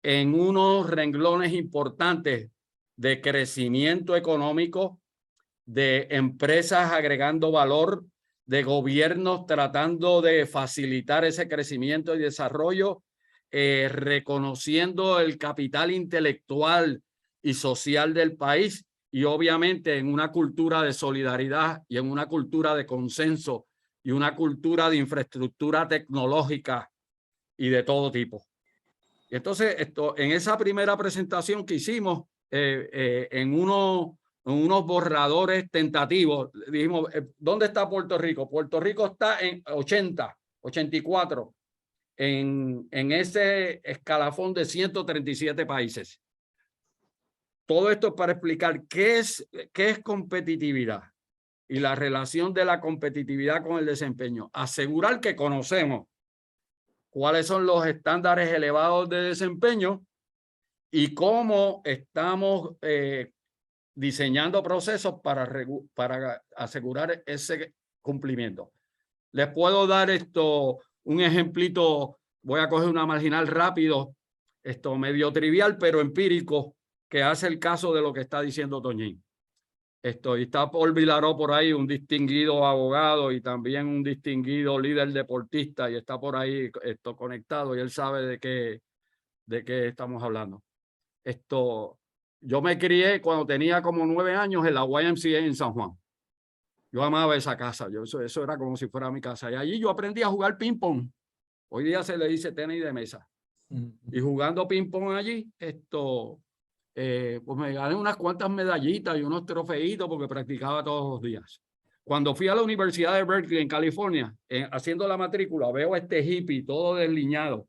en unos renglones importantes de crecimiento económico, de empresas agregando valor, de gobiernos tratando de facilitar ese crecimiento y desarrollo, reconociendo el capital intelectual y social del país y obviamente en una cultura de solidaridad y en una cultura de consenso y una cultura de infraestructura tecnológica y de todo tipo. Y entonces, en esa primera presentación que hicimos, en unos borradores tentativos, dijimos, ¿dónde está Puerto Rico? Puerto Rico está en 80, 84, en ese escalafón de 137 países. Todo esto es para explicar qué es competitividad y la relación de la competitividad con el desempeño. Asegurar que conocemos cuáles son los estándares elevados de desempeño y cómo estamos diseñando procesos para asegurar ese cumplimiento. Les puedo dar un ejemplito, voy a coger una marginal rápido, medio trivial, pero empírico, que hace el caso de lo que está diciendo Toñín. Está Paul Vilaró por ahí, un distinguido abogado y también un distinguido líder deportista, y está por ahí conectado y él sabe de qué estamos hablando. Yo me crié cuando tenía como 9 años en la YMCA en San Juan. Yo amaba esa casa, eso era como si fuera mi casa. Y allí yo aprendí a jugar ping-pong. Hoy día se le dice tenis de mesa. Y jugando ping-pong allí, pues me gané unas cuantas medallitas y unos trofeitos porque practicaba todos los días. Cuando fui a la Universidad de Berkeley en California, haciendo la matrícula, veo a este hippie todo desliñado.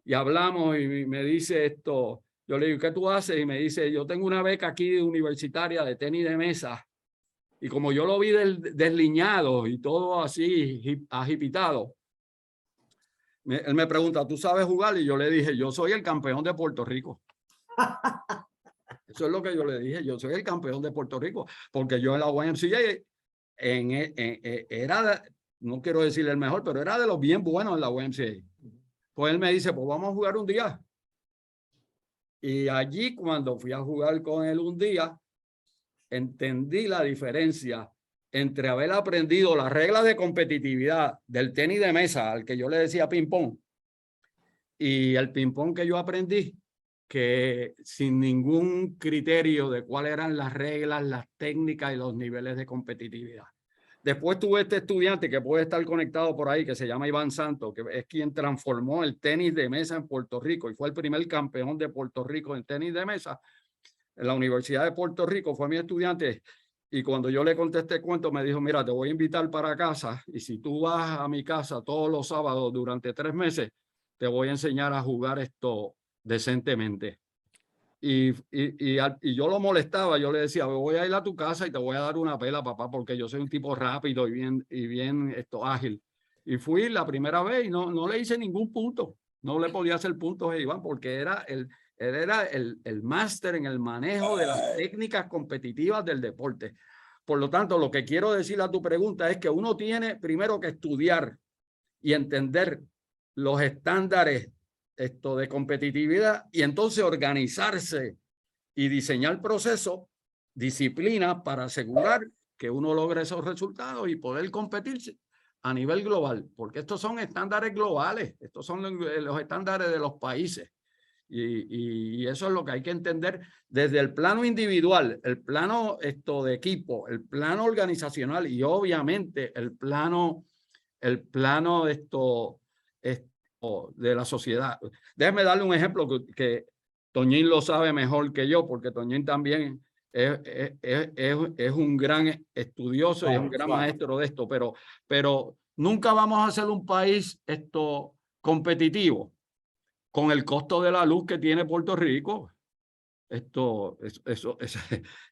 y hablamos y me dice esto, yo le digo, ¿qué tú haces? Y me dice, yo tengo una beca aquí universitaria de tenis de mesa. Y como yo lo vi desliñado y todo así agitado, él me pregunta, ¿tú sabes jugar? Y yo le dije, yo soy el campeón de Puerto Rico. Eso es lo que yo le dije, yo soy el campeón de Puerto Rico, porque yo en la YMCA era, no quiero decir el mejor, pero era de los bien buenos en la YMCA. Pues él me dice, pues vamos a jugar un día. Y allí cuando fui a jugar con él un día, entendí la diferencia entre haber aprendido las reglas de competitividad del tenis de mesa, al que yo le decía ping-pong, y el ping-pong que yo aprendí, que sin ningún criterio de cuáles eran las reglas, las técnicas y los niveles de competitividad. Después tuve este estudiante que puede estar conectado por ahí, que se llama Iván Santos, que es quien transformó el tenis de mesa en Puerto Rico y fue el primer campeón de Puerto Rico en tenis de mesa. En la Universidad de Puerto Rico fue mi estudiante y cuando yo le conté este cuento me dijo, mira, te voy a invitar para casa y si tú vas a mi casa todos los sábados durante 3 meses, te voy a enseñar a jugar esto decentemente. Y yo lo molestaba, yo le decía, voy a ir a tu casa y te voy a dar una pela, papá, porque yo soy un tipo rápido y bien ágil. Y fui la primera vez y no le hice ningún punto, no le podía hacer puntos a Iván porque él era el máster en el manejo de las técnicas competitivas del deporte. Por lo tanto, lo que quiero decir a tu pregunta es que uno tiene primero que estudiar y entender los estándares de competitividad y entonces organizarse y diseñar procesos, disciplina para asegurar que uno logre esos resultados y poder competir a nivel global, porque estos son estándares globales, estos son los estándares de los países. Y eso es lo que hay que entender desde el plano individual, el plano de equipo, el plano organizacional y obviamente el plano de la sociedad. Déjeme darle un ejemplo que Toñín lo sabe mejor que yo, porque Toñín también es un gran estudioso y es un gran maestro de esto, pero nunca vamos a ser un país competitivo con el costo de la luz que tiene Puerto Rico.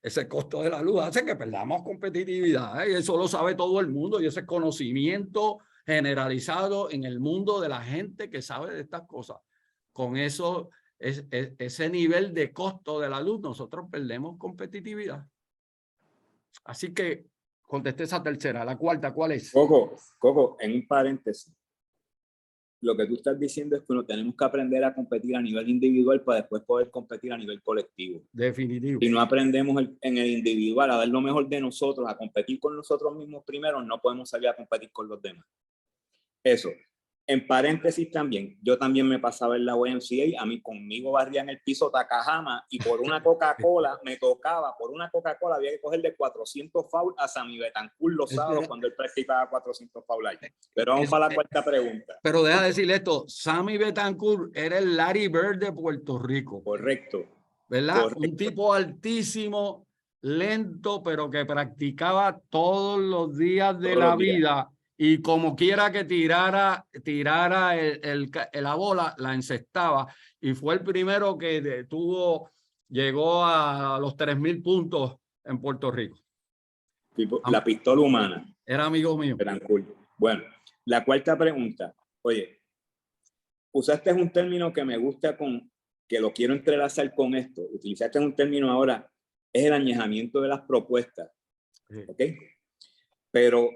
Ese costo de la luz hace que perdamos competitividad, y eso lo sabe todo el mundo y ese conocimiento generalizado en el mundo de la gente que sabe de estas cosas. Con eso, ese nivel de costo de la luz, nosotros perdemos competitividad. Así que contesté esa tercera. La cuarta, ¿cuál es? Coco, en un paréntesis. Lo que tú estás diciendo es que no tenemos que aprender a competir a nivel individual para después poder competir a nivel colectivo. Definitivo. Si no aprendemos en el individual a dar lo mejor de nosotros, a competir con nosotros mismos primero, no podemos salir a competir con los demás. Eso. En paréntesis también, yo también me pasaba en la YMCA, a mí conmigo barrían el piso Takahama y por una Coca-Cola me tocaba, por una Coca-Cola había que coger de 400 foul a Sammy Betancourt los sábados cuando él practicaba 400 foul allí. Pero vamos para la cuarta pregunta. Pero deja decirle esto, Sammy Betancourt era el Larry Bird de Puerto Rico. Correcto. ¿Verdad? Correcto. Un tipo altísimo, lento, pero que practicaba todos los días de la vida. Y como quiera que tirara la bola, la encestaba. Y fue el primero que llegó a los 3,000 puntos en Puerto Rico. La pistola humana. Era amigo mío. Bueno, la cuarta pregunta. Oye, usaste un término que me gusta, que lo quiero entrelazar con esto. Utilizaste un término ahora, es el añejamiento de las propuestas. Sí. ¿Ok? Pero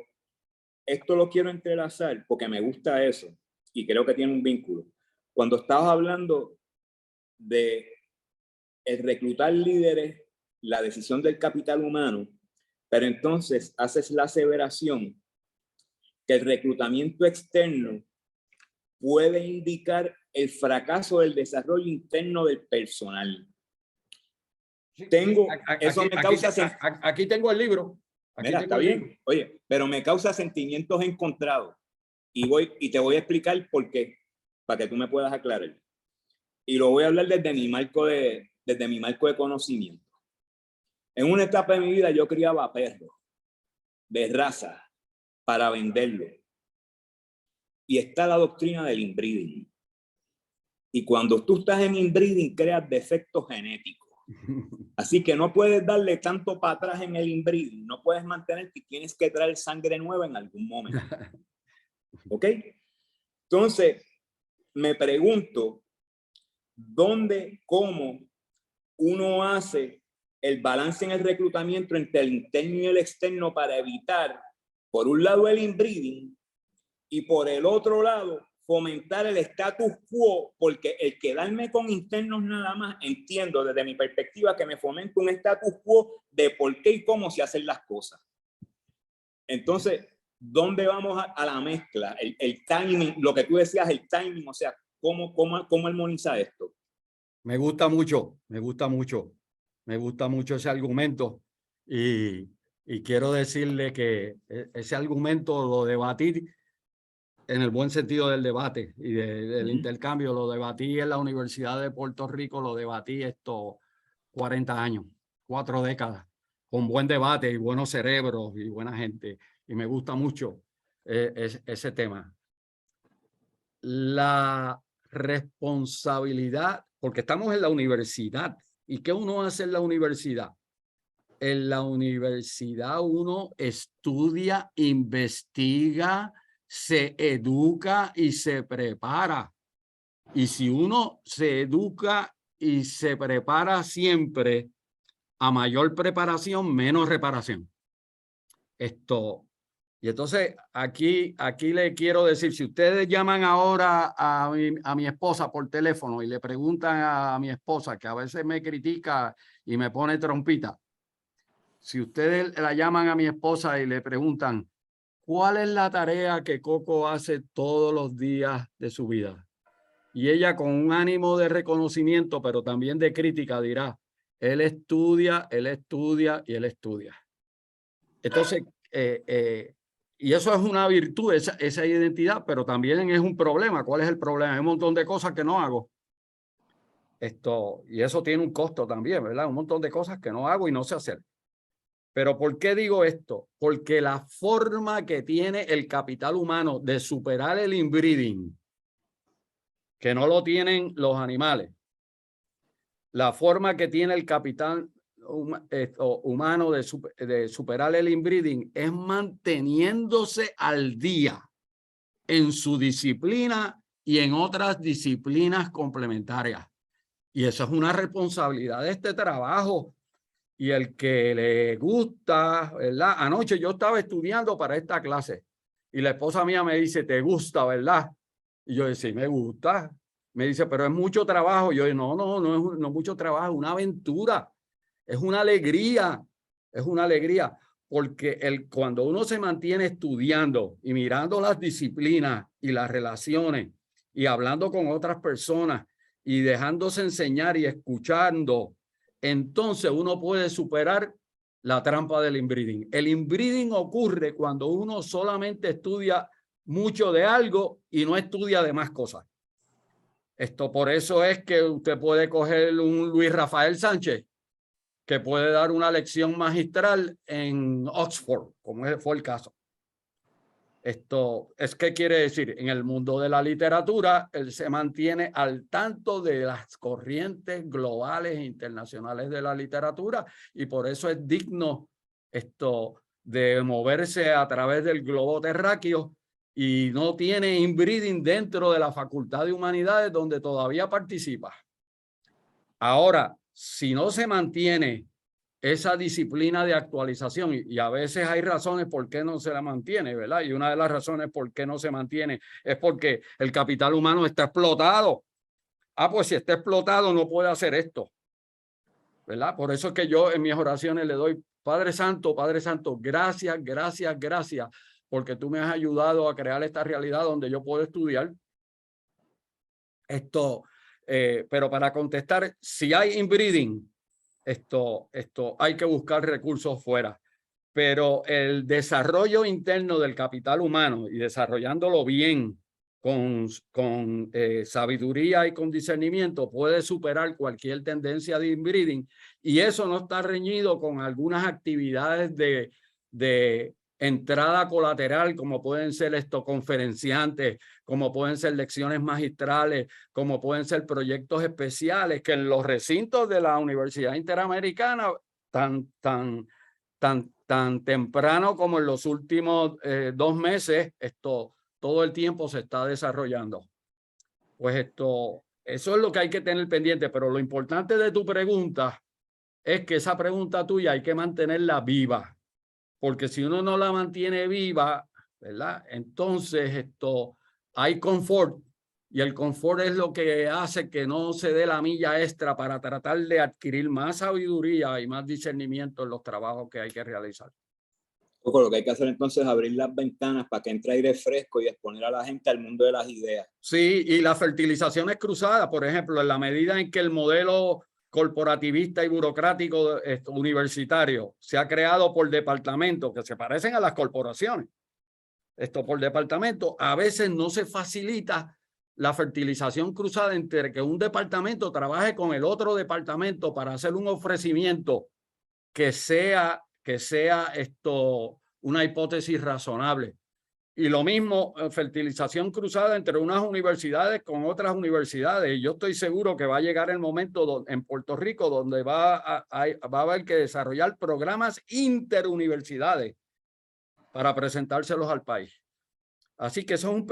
esto lo quiero entrelazar porque me gusta eso y creo que tiene un vínculo. Cuando estabas hablando de el reclutar líderes, la decisión del capital humano, pero entonces haces la aseveración que el reclutamiento externo puede indicar el fracaso del desarrollo interno del personal. Aquí tengo el libro. Mira, está bien. Oye, pero me causa sentimientos encontrados. Y te voy a explicar por qué, para que tú me puedas aclarar. Y lo voy a hablar desde mi marco de conocimiento. En una etapa de mi vida yo criaba perros de raza para venderlo. Y está la doctrina del inbreeding. Y cuando tú estás en inbreeding, creas defectos genéticos. Así que no puedes darle tanto para atrás en el inbreeding. No puedes mantener que tienes que traer sangre nueva en algún momento. ¿Ok? Entonces, me pregunto, ¿dónde, cómo uno hace el balance en el reclutamiento entre el interno y el externo para evitar, por un lado, el inbreeding y por el otro lado, fomentar el status quo? Porque el quedarme con internos nada más, entiendo desde mi perspectiva que me fomenta un status quo de por qué y cómo se hacen las cosas. Entonces, ¿dónde vamos a la mezcla? El timing, lo que tú decías, el timing, o sea, ¿cómo armoniza esto? Me gusta mucho, me gusta mucho, me gusta mucho ese argumento y quiero decirle que ese argumento lo debatí en el buen sentido del debate y del intercambio, lo debatí en la Universidad de Puerto Rico, lo debatí 40 años, 4 décadas, con buen debate y buenos cerebros y buena gente, y me gusta mucho ese tema. La responsabilidad, porque estamos en la universidad. ¿Y qué uno hace en la universidad? En la universidad uno estudia, investiga, se educa y se prepara. Y si uno se educa y se prepara siempre, a mayor preparación, menos reparación. Y entonces aquí le quiero decir, si ustedes llaman ahora a mi esposa por teléfono y le preguntan a mi esposa, que a veces me critica y me pone trompita, si ustedes la llaman a mi esposa y le preguntan, ¿cuál es la tarea que Coco hace todos los días de su vida? Y ella, con un ánimo de reconocimiento, pero también de crítica, dirá, él estudia y él estudia. Entonces, y eso es una virtud, esa identidad, pero también es un problema. ¿Cuál es el problema? Hay un montón de cosas que no hago. Y eso tiene un costo también, ¿verdad? Un montón de cosas que no hago y no sé hacer. Pero ¿por qué digo esto? Porque la forma que tiene el capital humano de superar el inbreeding, que no lo tienen los animales, la forma que tiene el capital humano de superar el inbreeding es manteniéndose al día en su disciplina y en otras disciplinas complementarias. Y eso es una responsabilidad de este trabajo. Y el que le gusta, ¿verdad? Anoche yo estaba estudiando para esta clase y la esposa mía me dice, ¿te gusta, verdad? Y yo decía, sí, me gusta. Me dice, pero es mucho trabajo. Y yo digo, no es mucho trabajo, es una aventura, es una alegría, porque cuando uno se mantiene estudiando y mirando las disciplinas y las relaciones y hablando con otras personas y dejándose enseñar y escuchando, entonces uno puede superar la trampa del inbreeding. El inbreeding ocurre cuando uno solamente estudia mucho de algo y no estudia de más cosas. Por eso es que usted puede coger un Luis Rafael Sánchez, que puede dar una lección magistral en Oxford, como fue el caso. ¿Qué quiere decir? En el mundo de la literatura, él se mantiene al tanto de las corrientes globales e internacionales de la literatura y por eso es digno de moverse a través del globo terráqueo y no tiene inbreeding dentro de la Facultad de Humanidades donde todavía participa. Ahora, si no se mantiene esa disciplina de actualización, y a veces hay razones por qué no se la mantiene, ¿verdad? Y una de las razones por qué no se mantiene es porque el capital humano está explotado. Pues si está explotado no puede hacer esto, ¿verdad? Por eso es que yo en mis oraciones le doy, Padre Santo, gracias, porque tú me has ayudado a crear esta realidad donde yo puedo estudiar. Pero para contestar, si hay inbreeding, hay que buscar recursos fuera, pero el desarrollo interno del capital humano y desarrollándolo bien con sabiduría y con discernimiento puede superar cualquier tendencia de inbreeding, y eso no está reñido con algunas actividades de entrada colateral, como pueden ser estos conferenciantes, como pueden ser lecciones magistrales, como pueden ser proyectos especiales, que en los recintos de la Universidad Interamericana, tan temprano como en los últimos 2 meses, todo el tiempo se está desarrollando. Pues eso es lo que hay que tener pendiente, pero lo importante de tu pregunta es que esa pregunta tuya hay que mantenerla viva, porque si uno no la mantiene viva, ¿verdad? Entonces hay confort, y el confort es lo que hace que no se dé la milla extra para tratar de adquirir más sabiduría y más discernimiento en los trabajos que hay que realizar. Lo que hay que hacer entonces es abrir las ventanas para que entre aire fresco y exponer a la gente al mundo de las ideas. Sí, y las fertilizaciones cruzadas, por ejemplo, en la medida en que el modelo corporativista y burocrático universitario se ha creado por departamento, que se parecen a las corporaciones, por departamento, a veces no se facilita la fertilización cruzada entre que un departamento trabaje con el otro departamento para hacer un ofrecimiento que sea una hipótesis razonable. Y lo mismo, fertilización cruzada entre unas universidades con otras universidades. Yo estoy seguro que va a llegar el momento en Puerto Rico donde va a haber que desarrollar programas interuniversidades para presentárselos al país. Así que eso es un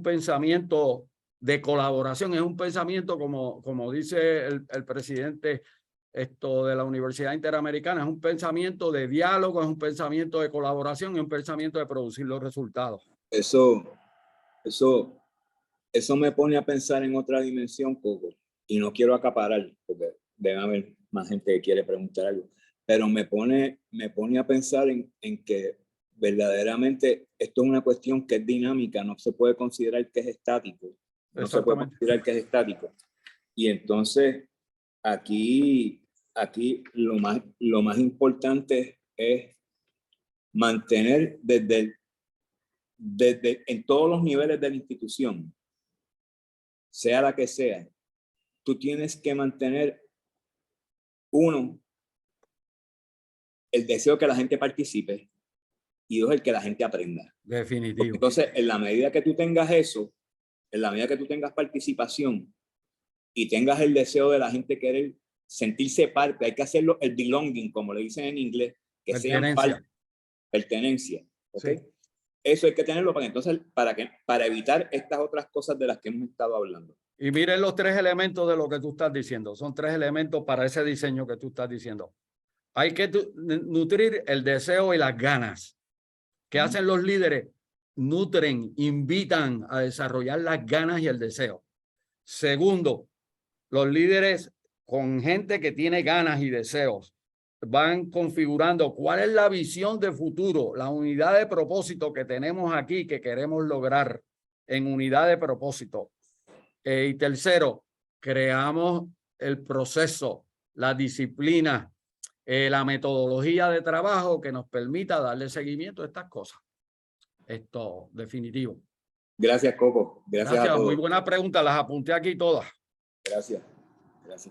pensamiento de colaboración, es un pensamiento, como dice el presidente de la Universidad Interamericana, es un pensamiento de diálogo, es un pensamiento de colaboración, es un pensamiento de producir los resultados. Eso me pone a pensar en otra dimensión, Coco, y no quiero acaparar, porque debe haber más gente que quiere preguntar algo, pero me pone a pensar en que verdaderamente esto es una cuestión que es dinámica, no se puede considerar que es estático, no se puede considerar que es estático. Y entonces aquí lo más importante es mantener desde en todos los niveles de la institución, sea la que sea, tú tienes que mantener, uno, el deseo que la gente participe, y dos, el que la gente aprenda. Definitivo. Porque entonces, en la medida que tú tengas eso, en la medida que tú tengas participación y tengas el deseo de la gente querer sentirse parte, hay que hacerlo el belonging, como le dicen en inglés, que sean parte, pertenencia. ¿Okay? Sí. Eso hay que tenerlo para evitar estas otras cosas de las que hemos estado hablando. Y miren los 3 elementos de lo que tú estás diciendo. Son 3 elementos para ese diseño que tú estás diciendo. Hay que nutrir el deseo y las ganas. ¿Qué hacen los líderes? Nutren, invitan a desarrollar las ganas y el deseo. Segundo, los líderes con gente que tiene ganas y deseos van configurando cuál es la visión de futuro, la unidad de propósito que tenemos aquí, que queremos lograr en unidad de propósito. Y tercero, creamos el proceso, la disciplina, la metodología de trabajo que nos permita darle seguimiento a estas cosas. Esto, definitivo. Gracias, Coco. Gracias a todos. Muy buena pregunta, las apunté aquí todas. Gracias.